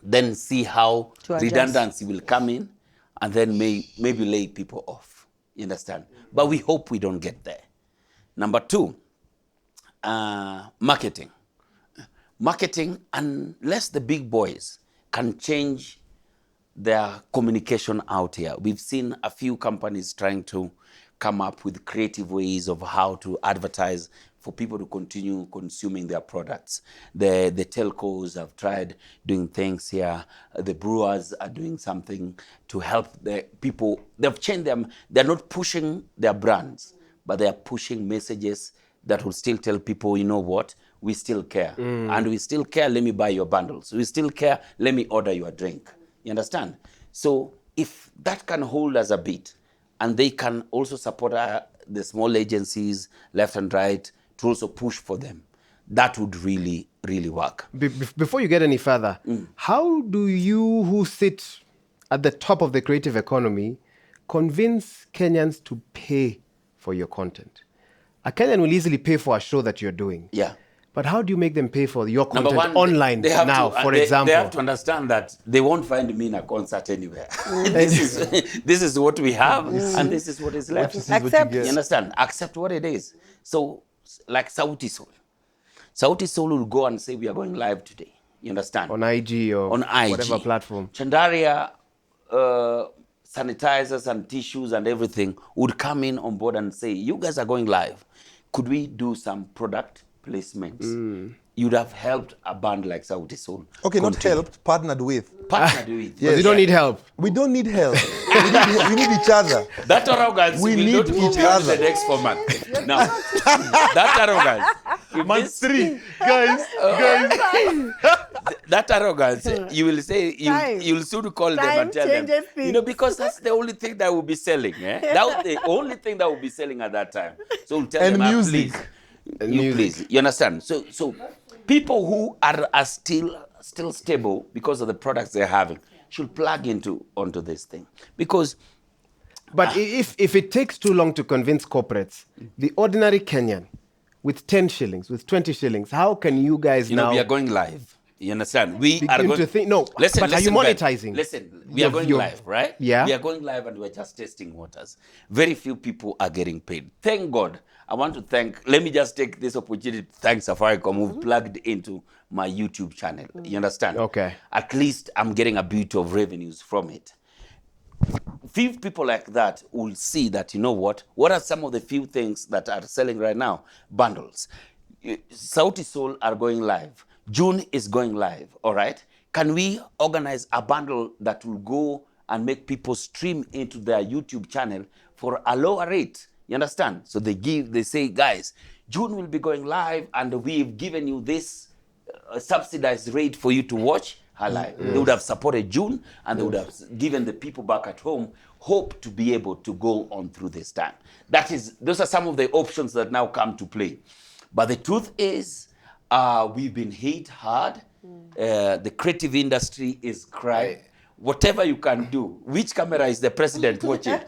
Then see how redundancy will come in. And then maybe lay people off. You understand? But we hope we don't get there. Number 2, marketing. Marketing, unless the big boys can change their communication out here. We've seen a few companies trying to come up with creative ways of how to advertise for people to continue consuming their products. The telcos have tried doing things here. The brewers are doing something to help the people. They've changed them. They're not pushing their brands, but they are pushing messages that will still tell people, you know what, we still care. And we still care, let me buy your bundles. We still care, let me order your drink. You understand? So if that can hold us a bit, and they can also support the small agencies, left and right, to also push for them, that would really, really work. Before you get any further, how do you who sit at the top of the creative economy convince Kenyans to pay for your content? A Kenyan will easily pay for a show that you're doing. Yeah. But how do you make them pay for your content Number one, online now, for example? They have to understand that they won't find me in a concert anywhere. This is what we have, and this is what is left. Accept. You understand? Accept what it is. So, like Sautisol. Sautisol will go and say, we are going live today. You understand? On IG or on IG. Whatever platform. Chandaria, sanitizers and tissues and everything would come in on board and say, you guys are going live. Could we do some product placements? You'd have helped a band like Sautisol. Okay, not helped, partnered with. Partnered with. Yes. You don't need help. We don't need help. we need each other. That arrogance we will need not each go other. the next format. Now, that arrogance. Month 3, guys. That arrogance, you will say, you will soon call them and tell them. Things. You know, because that's the only thing that will be selling. That was the only thing that will be selling at that time. So we'll tell and them, music. Please. You understand? So people who are still stable because of the products they're having should plug onto this thing. Because but if it takes too long to convince corporates, the ordinary Kenyan with 10 shillings, with 20 shillings, how can you guys now... we are going live. You understand? We are going to think, no, listen, but are you monetizing? Listen, we are going live, right? Yeah. We are going live and we're just testing waters. Very few people are getting paid. Thank God. I want to let me just take this opportunity to thank Safaricom who've plugged into my YouTube channel. You understand? Okay. At least I'm getting a bit of revenues from it. Few people like that will see that, you know what are some of the few things that are selling right now? Bundles. Sautisol are going live. June is going live, all right? Can we organize a bundle that will go and make people stream into their YouTube channel for a lower rate? You understand? So they say, guys, June will be going live and we've given you this subsidized rate for you to watch her live. They would have supported June and they would have given the people back at home hope to be able to go on through this time. Those are some of the options that now come to play. But the truth is, We've been hit hard. The creative industry is crying. Whatever you can do. Which camera is the president watching?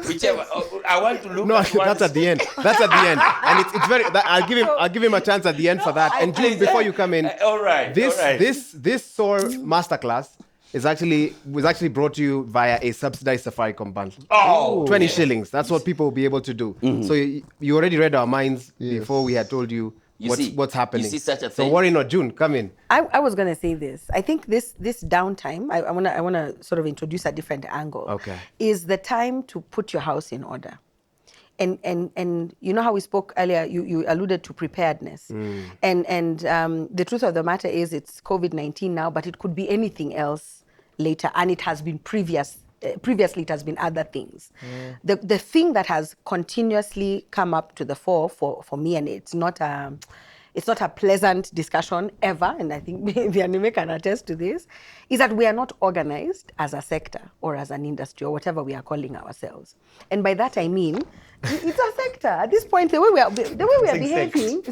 Whichever. I want to look. No, that's at the end. That's at the end, and it's very. I'll give him a chance at the end for that. And June, before you come in, all right. This SOAR masterclass was actually brought to you via a subsidized Safaricom bundle. 20 shillings. That's what people will be able to do. So you already read our minds before we had told you what's happening. You see such a thing? So worry not, June, come in. I was going to say this. I think this downtime, I want to sort of introduce a different angle. Okay. Is the time to put your house in order. And you know how we spoke earlier, you alluded to preparedness. And the truth of the matter is it's COVID-19 now, but it could be anything else later. And it has been previously it has been other things. The thing that has continuously come up to the fore for me, and it's not a pleasant discussion ever, and I think Bien-Aime can attest to this, is that we are not organized as a sector or as an industry or whatever we are calling ourselves. And by that I mean, it's a sector. At this point, the way we are behaving,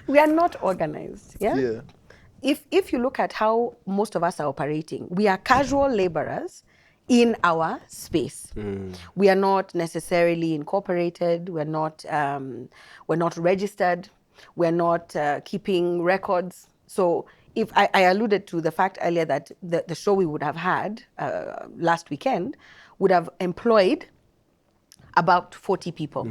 we are not organized. Yeah. If you look at how most of us are operating, we are casual laborers in our space. We are not necessarily incorporated. We're not registered. We're not keeping records. So if I alluded to the fact earlier that the show we would have had last weekend would have employed about 40 people.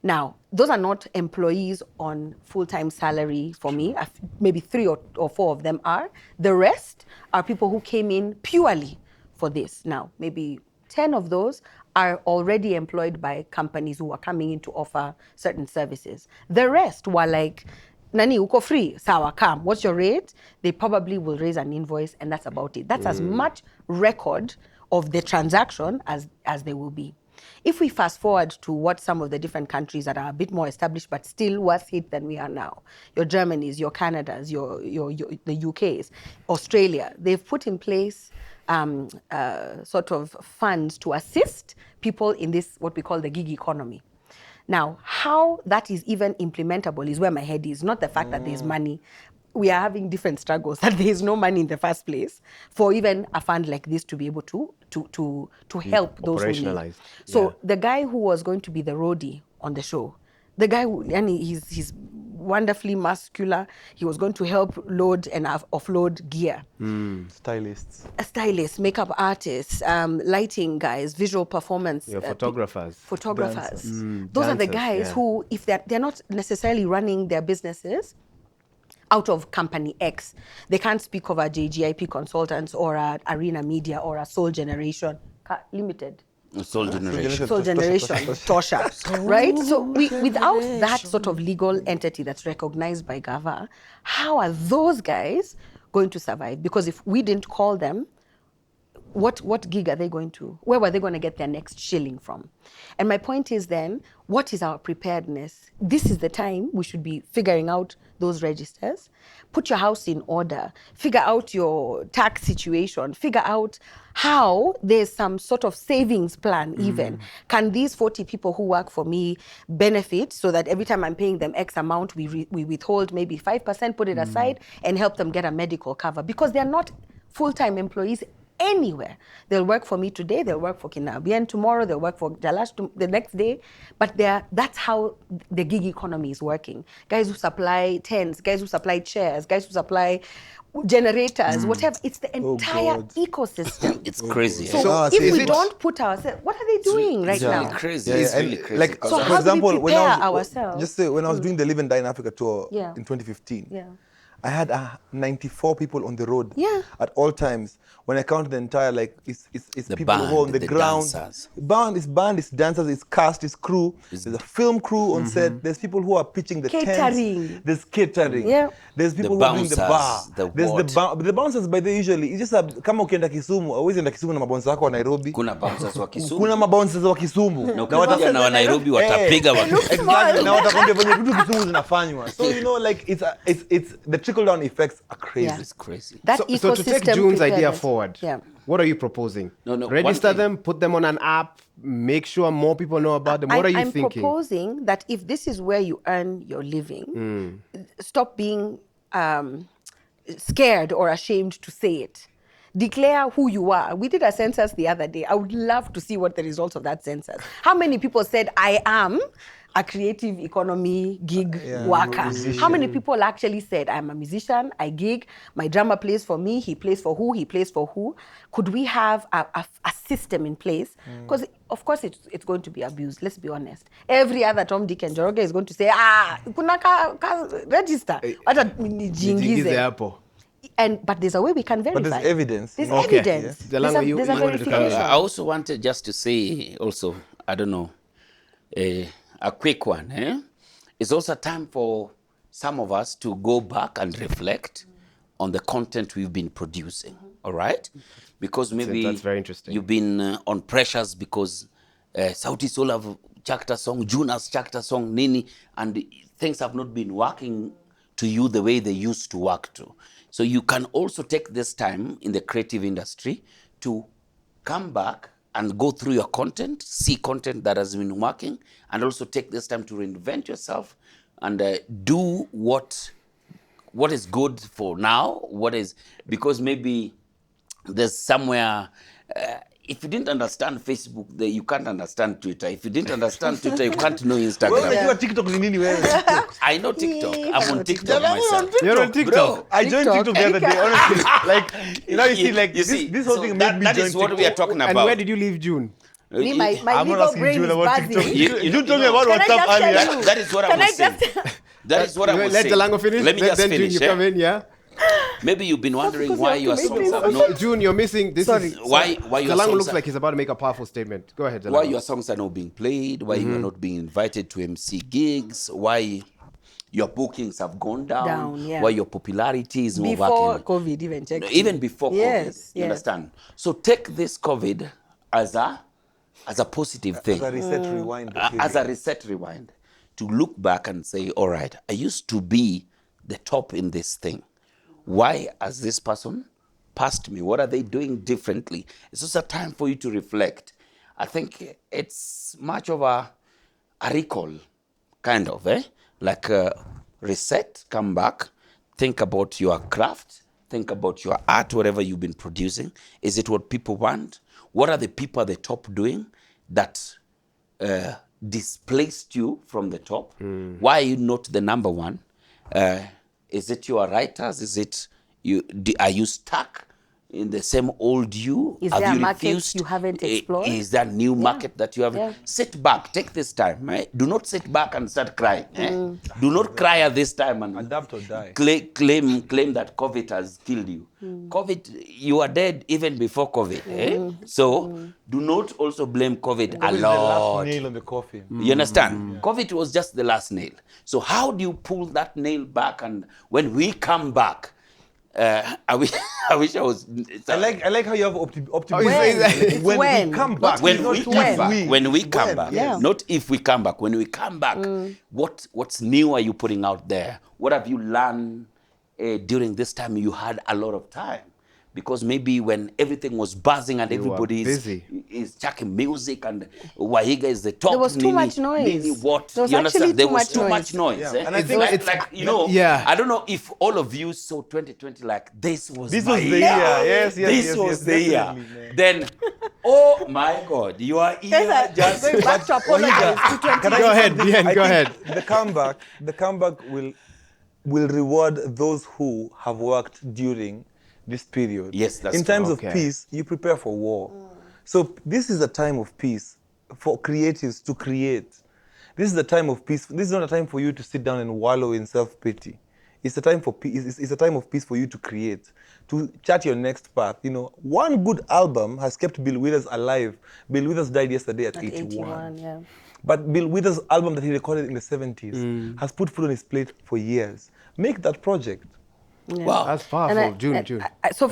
Now, those are not employees on full-time salary for me. Maybe 3 or 4 of them are. The rest are people who came in purely for this. Now, maybe 10 of those are already employed by companies who are coming in to offer certain services. The rest were like, Nani, uko free, sawa, come. What's your rate? They probably will raise an invoice, and that's about it. That's as much record of the transaction as there will be. If we fast forward to what some of the different countries that are a bit more established but still worse hit than we are now, your Germanys, your Canadas, the UKs, Australia, they've put in place sort of funds to assist people in this, what we call the gig economy. Now, how that is even implementable is where my head is, not the fact that there's money. We are having different struggles, that there is no money in the first place for even a fund like this to be able to help those who need. So the guy who was going to be the roadie on the show, the guy who, and he's wonderfully muscular. He was going to help load and offload gear. Stylists, makeup artists, lighting guys, visual performance. Photographers. Those are the guys who, if they're not necessarily running their businesses out of company X, they can't speak of a JGIP Consultants or a Arena Media or a Soul Generation Limited. Soul Generation, Tosha, right? So without that sort of legal entity that's recognized by GAVA, how are those guys going to survive? Because if we didn't call them, what gig are they going to, where were they going to get their next shilling from? And my point is then, what is our preparedness? This is the time we should be figuring out those registers. Put your house in order. Figure out your tax situation. Figure out how there's some sort of savings plan even. Can these 40 people who work for me benefit so that every time I'm paying them X amount, we withhold maybe 5%, put it aside, and help them get a medical cover? Because they're not full-time employees anywhere. They'll work for me today, they'll work for Bien tomorrow, they'll work for Jalash the next day, but that's how the gig economy is working. Guys who supply tents, guys who supply chairs, guys who supply generators, whatever. It's the entire ecosystem. It's crazy. So if we don't put ourselves, what are they doing right now? It's crazy. It's really crazy. Like, So for how example, do we prepare ourselves? Just say, when I was doing the Live and Die in Africa tour Yeah. in 2015, Yeah. I had 94 people on the road Yeah. at all times. When I count the entire, like, it's The people who are on band, the the ground. dancers. Band, it's dancers, it's cast, it's crew. There's a film crew on set. There's people who are pitching the Catering. tents. There's catering. Yeah. There's people The who are doing the bouncers, bar. the There's the bouncers, by the usually, it's just kama ukienda Kisumu, hauwezi enda Kisumu na mabouncers wako wa Nairobi. Kuna bouncers wa Kisumu. Kuna mabouncers wa Kisumu. Na ukikuja na wa Nairobi watapiga Exactly. Na watakwambia venye vitu Kisumu zinafanywa. So you know, like, it's the trickle-down effects are crazy. Yeah. It's crazy. That So to take ecosystem June's idea preparedness. forward, Yeah. what are you proposing? No, Register one thing. them, put them on an app, make sure more people know about them. What are you I'm thinking? proposing that if this is where you earn your living, stop being scared or ashamed to say it. Declare who you are. We did a census the other day. I would love to see what the results of that census. How many people said, I am a creative economy gig worker? musician. How many people actually said, I'm a musician, I gig, my drummer plays for me, he plays for who, he plays for who? Could we have a system in place? Because of course it's going to be abused, let's be honest. Every other Tom, Dick and Joroge is going to say, kuna register. Hata nijiingize. hapo. But there's a way we can verify. But there's evidence. There's Okay. evidence. Jalango, There's a you wanted to come in. verification. I also wanted just to say also, I don't know, a quick one. It's also time for some of us to go back and reflect on the content we've been producing, all right? Because maybe That's very interesting. you've been on pressures because Sautisol have chucked a song, June has chucked a song, Nini, and things have not been working to you the way they used to work to. So you can also take this time in the creative industry to come back and go through your content, see content that has been working, and also take this time to reinvent yourself and do what is good for now, because maybe there's somewhere, if you didn't understand Facebook, you can't understand Twitter. If you didn't understand Twitter, you can't know Instagram. You are TikTok ni nini wewe? I know TikTok. I'm on TikTok myself. You're on TikTok. I joined TikTok the other day, honestly. Like, you know, you see, like, this whole thing made me that join is what TikTok. we are talking about. And where did you leave June? Me, my I'm not legal asking brain June is about buzzing. TikTok. You June told me about Can I WhatsApp just tell earlier. you? That is what I Can was saying. That is what I was Let saying. Jalango finish. Let me just then finish. June, you come in, yeah? Maybe you've been wondering because why you your have to songs make have me- not. June, you're missing. Why your Jalango songs looks are- like he's about to make a powerful statement. Go ahead, Jalango. Why your songs are not being played, why you are not being invited to MC gigs, why your bookings have gone down, yeah. why your popularity is not Before working. COVID even checked. Even before Yes, COVID, you yes. understand? So take this COVID as a positive thing. As a reset rewind. As a reset rewind, to look back and say, all right, I used to be the top in this thing. Why has this person passed me? What are they doing differently? It's just a time for you to reflect. I think it's much of a recall, kind of, like reset, come back, think about your craft, think about your art, whatever you've been producing. Is it what people want? What are the people at the top doing that displaced you from the top? Why are you not the number one? Is it your writers? Is it you? Are you stuck in the same old you? Is Have there a you market refused? you haven't explored? Is there a new market that you haven't? Yeah. Sit back. Take this time. Do not sit back and start crying. Do not cry at this time and Adapt or die. claim that COVID has killed you. COVID, you are dead even before COVID. So do not also blame COVID a It's the lot. last nail on the coffin. You understand? COVID was just the last nail. So how do you pull that nail back? And when we come back, I wish I was. I like how you have optimism. It's When when. we come Not back. When Not we if come when. back, when we come back, Yeah. not if we come back. When we come back, what's new are you putting out there? What have you learned during this time? You had a lot of time. Because maybe when everything was buzzing and You were everybody busy. is chucking music and Wahiga is the top. There was too much noise. Nini what? There was you actually understand? There too was much too noise. much noise. Yeah. Eh? And I It's think like, it's- you know, yeah. I don't know if all of you saw 2020 like this was This my was the year. year. Yes, This was yes, the year. definitely, man. Then, oh my God, you are here Guys, just. going back to apologize to 20. Can I Go say ahead, something? Bien, I go think ahead. The comeback will reward those who have worked during this period. Yes, that's in times okay. of peace, you prepare for war. So this is a time of peace for creatives to create. This is a time of peace. This is not a time for you to sit down and wallow in self-pity. It's a time for peace. It's a time of peace for you to create, to chart your next path. You know, one good album has kept Bill Withers alive. Bill Withers died yesterday at 81. Yeah. But Bill Withers' album that he recorded in the 70s has put food on his plate for years. Make that project. Wow. That's powerful. June. So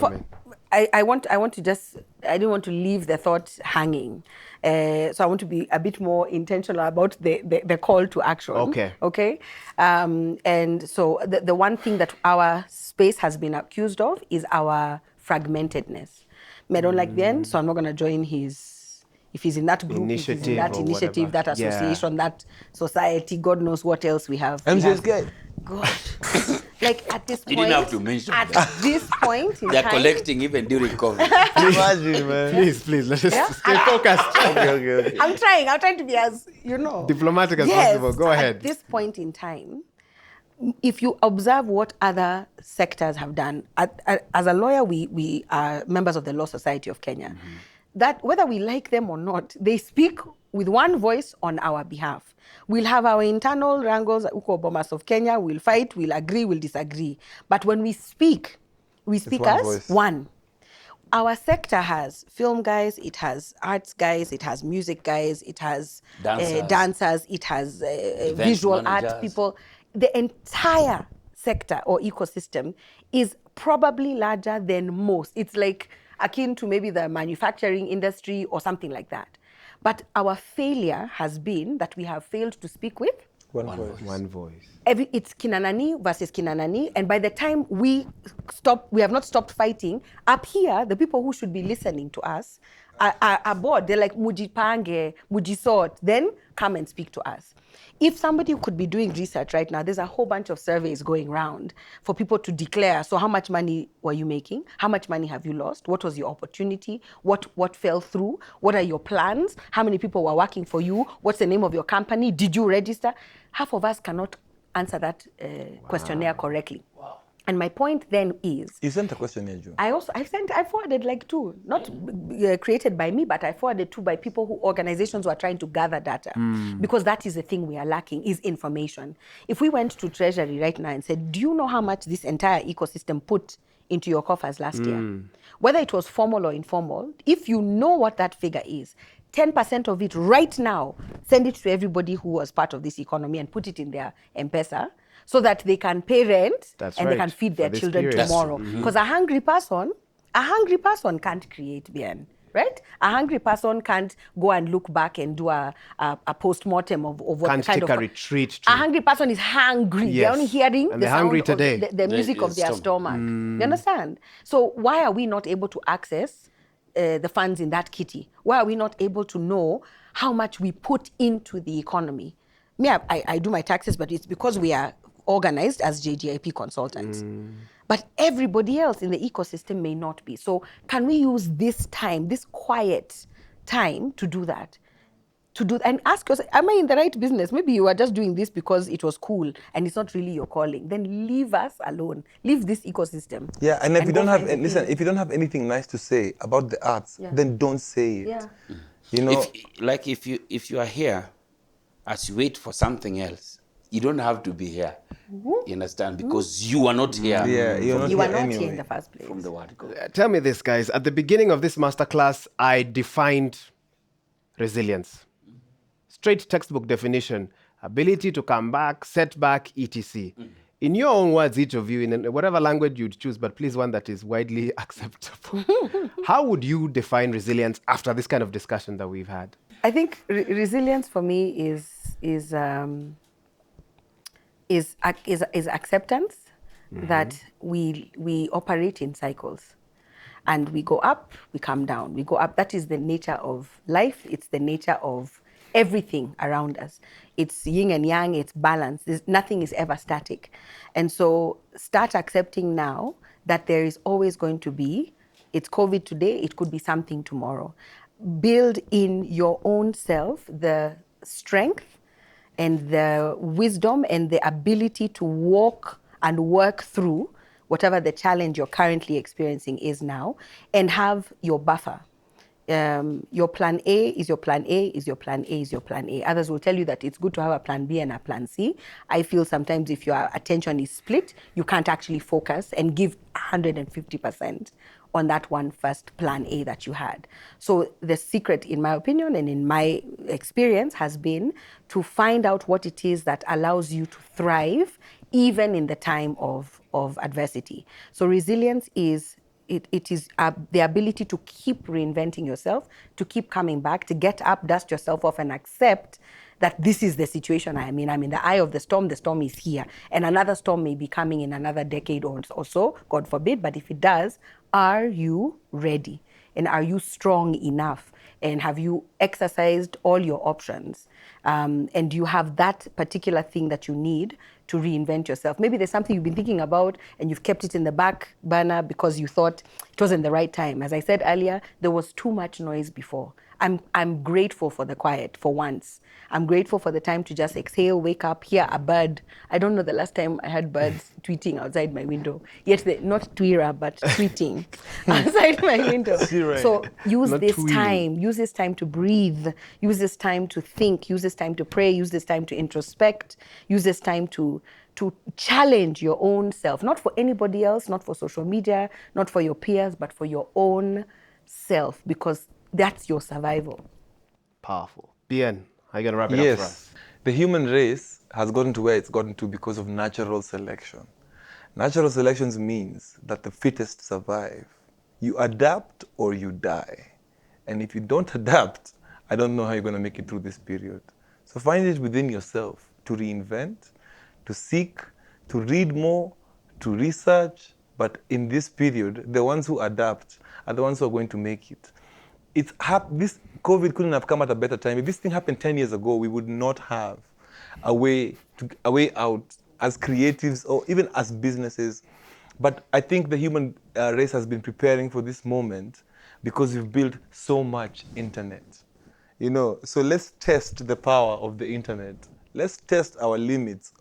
I want to just, I didn't want to leave the thought hanging. So I want to be a bit more intentional about the call to action. Okay. And so the one thing that our space has been accused of is our fragmentedness. I don't like Bien, so I'm not going to join his, if he's in that group, if he's in that initiative, that association, that society, God knows what else we have. Mzee's gay. God. Like at this point, You didn't have to mention at that. this point in They're time, collecting even during COVID. Imagine, man. Please, let's just stay focused. Okay. I'm trying to be as, diplomatic as possible. Go ahead. At this point in time, if you observe what other sectors have done, as a lawyer, we are members of the Law Society of Kenya. That whether we like them or not, they speak with one voice on our behalf. We'll have our internal wrangles, Uko Bomas of Kenya, we'll fight, we'll agree, we'll disagree. But when we speak as one. Our sector has film guys, it has arts guys, it has music guys, it has dancers, it has visual art people. The entire sector or ecosystem is probably larger than most. It's like akin to maybe the manufacturing industry or something like that. But our failure has been that we have failed to speak with one voice. It's Kinanani versus Kinanani, and by the time we have not stopped fighting. Up here, the people who should be listening to us are bored. They're like, Mujipange, Mujisort, then come and speak to us. If somebody could be doing research right now, there's a whole bunch of surveys going around for people to declare, so how much money were you making? How much money have you lost? What was your opportunity? What fell through? What are your plans? How many people were working for you? What's the name of your company? Did you register? Half of us cannot answer that questionnaire correctly. Wow. And my point then is... You sent a questionnaire, June. I forwarded like 2, not created by me, but I forwarded 2 by people organizations who are trying to gather data. Because that is the thing we are lacking, is information. If we went to Treasury right now and said, do you know how much this entire ecosystem put into your coffers last year? Whether it was formal or informal, if you know what that figure is, 10% of it right now, send it to everybody who was part of this economy and put it in their M-Pesa, so that they can pay rent they can feed their children tomorrow. Because a hungry person can't create Bien, right? A hungry person can't go and look back and do a post-mortem of what can't kind take of... a retreat. A hungry person is hungry. They're only hearing and the sound hungry of today. the music of their stomach. You understand? So why are we not able to access the funds in that kitty? Why are we not able to know how much we put into the economy? Me, I do my taxes, but it's because we are organized as JGIP consultants. But everybody else in the ecosystem may not be. So can we use this time, this quiet time, to do that? And ask yourself, am I in the right business? Maybe you are just doing this because it was cool and it's not really your calling. Then leave us alone. Leave this ecosystem. Yeah, and if you don't have, if you don't have anything nice to say about the arts, then don't say it. Yeah. You know, if you are here, as you wait for something else, you don't have to be here. You understand? Because you are not here. Yeah, you are not here in the first place. From the word go. Tell me this, guys. At the beginning of this masterclass, I defined resilience. Straight textbook definition: ability to come back, setback, etc. In your own words, each of you, in whatever language you'd choose, but please one that is widely acceptable. How would you define resilience after this kind of discussion that we've had? I think resilience for me is acceptance that we operate in cycles, and we go up, we come down, we go up. That is the nature of life. It's the nature of everything around us. It's yin and yang, it's balance. Nothing is ever static. And so start accepting now that there is always going to be, it's COVID today, it could be something tomorrow. Build in your own self the strength and the wisdom and the ability to walk and work through whatever the challenge you're currently experiencing is now, and have your buffer. Your plan A is your plan A is your plan A is your plan A. Others will tell you that it's good to have a plan B and a plan C. I feel sometimes if your attention is split, you can't actually focus and give 150% on that one first plan A that you had. So the secret, in my opinion and in my experience, has been to find out what it is that allows you to thrive even in the time of adversity. So resilience is it is the ability to keep reinventing yourself, to keep coming back, to get up, dust yourself off, and accept that this is the situation I am in. I'm in the eye of the storm is here. And another storm may be coming in another decade or so, God forbid. But if it does, are you ready? And are you strong enough? And have you exercised all your options? And do you have that particular thing that you need to reinvent yourself? Maybe there's something you've been thinking about and you've kept it in the back burner because you thought it wasn't the right time. As I said earlier, there was too much noise before. I'm grateful for the quiet for once. I'm grateful for the time to just exhale, wake up, hear a bird. I don't know the last time I had birds tweeting outside my window. Yet not Twitter, but tweeting outside my window. So use this time to breathe, use this time to think, use this time to pray, use this time to introspect, use this time to challenge your own self, not for anybody else, not for social media, not for your peers, but for your own self, because that's your survival. Powerful. Bien, how are you going to wrap it up for us? The human race has gotten to where it's gotten to because of natural selection. Natural selection means that the fittest survive. You adapt or you die. And if you don't adapt, I don't know how you're going to make it through this period. So find it within yourself to reinvent, to seek, to read more, to research. But in this period, the ones who adapt are the ones who are going to make it. This COVID couldn't have come at a better time. If this thing happened 10 years ago, we would not have a way out as creatives or even as businesses. But I think the human race has been preparing for this moment because we've built so much internet. So let's test the power of the internet. Let's test our limits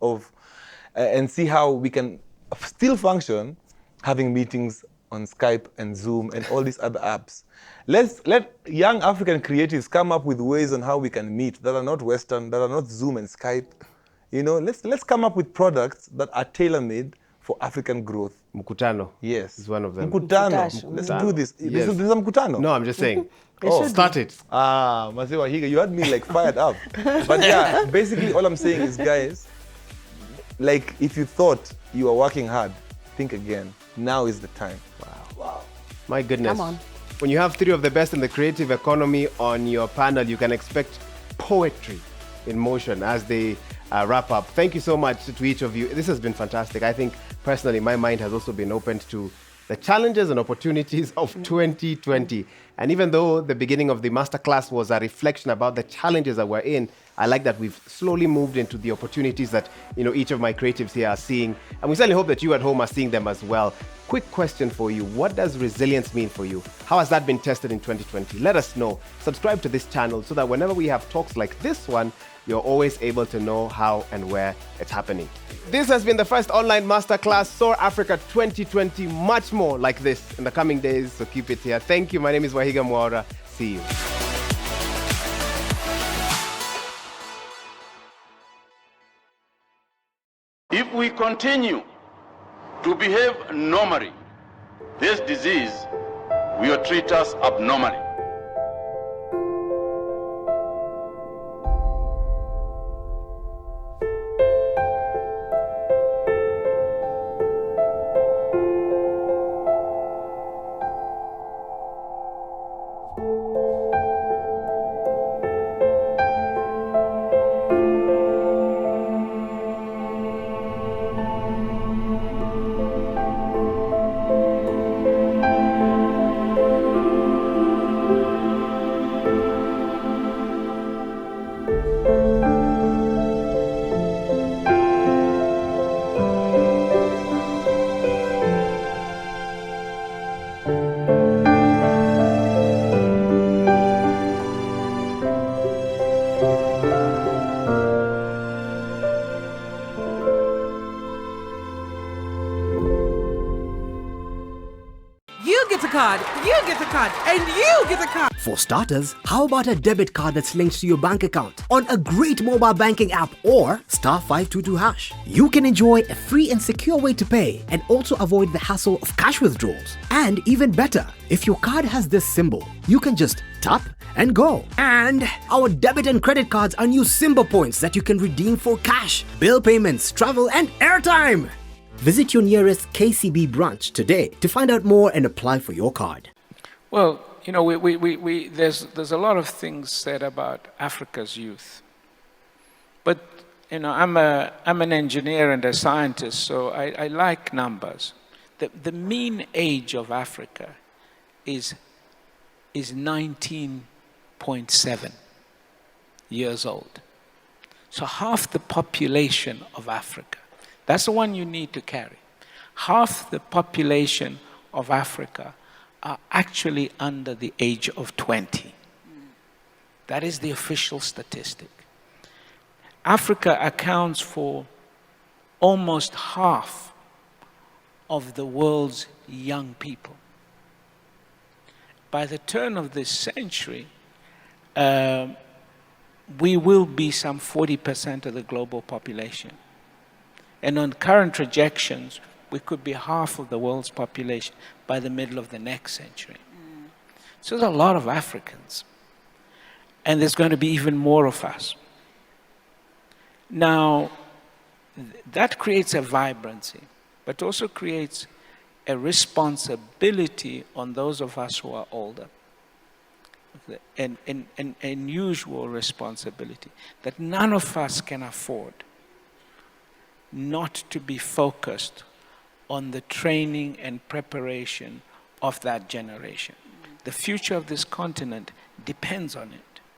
and see how we can still function having meetings on Skype and Zoom and all these other apps. Let young African creatives come up with ways on how we can meet that are not Western, that are not Zoom and Skype. Let's come up with products that are tailor-made for African growth. Mkutano. Yes. Is one of them. Mkutano. Let's do this. Yes. There's a Mkutano. No, I'm just saying. Start it. Mzee Wahiga, you had me fired up. But yeah, basically all I'm saying is, guys, if you thought you were working hard, think again. Now is the time. Wow. My goodness. Come on. When you have three of the best in the creative economy on your panel, you can expect poetry in motion as they wrap up. Thank you so much to each of you. This has been fantastic. I think personally, my mind has also been opened to the challenges and opportunities of 2020. And even though the beginning of the masterclass was a reflection about the challenges that we're in, I like that we've slowly moved into the opportunities that each of my creatives here are seeing. And we certainly hope that you at home are seeing them as well. Quick question for you. What does resilience mean for you? How has that been tested in 2020? Let us know. Subscribe to this channel so that whenever we have talks like this one, you're always able to know how and where it's happening. This has been the first online masterclass, SOAR Africa 2020. Much more like this in the coming days, so keep it here. Thank you. My name is Wahiga Mwaura. See you. If we continue to behave normally, this disease will treat us abnormally. You get a card, and you get a card. For starters, how about a debit card that's linked to your bank account on a great mobile banking app or *522#? You can enjoy a free and secure way to pay and also avoid the hassle of cash withdrawals. And even better, if your card has this symbol, you can just tap and go. And our debit and credit cards are new Simba points that you can redeem for cash, bill payments, travel, and airtime. Visit your nearest KCB branch today to find out more and apply for your card. Well, you know, there's a lot of things said about Africa's youth. But, you know, I'm an engineer and a scientist, so I like numbers. The mean age of Africa is 19.7 years old. So half the population of Africa, that's the one you need to carry. Half the population of Africa are actually under the age of 20. That is the official statistic. Africa accounts for almost half of the world's young people. By the turn of this century, we will be some 40% of the global population. And on current projections, we could be half of the world's population by the middle of the next century. So there's a lot of Africans. And there's going to be even more of us. Now, that creates a vibrancy, but also creates a responsibility on those of us who are older. An unusual responsibility that none of us can afford not to be focused on the training and preparation of that generation. The future of this continent depends on it.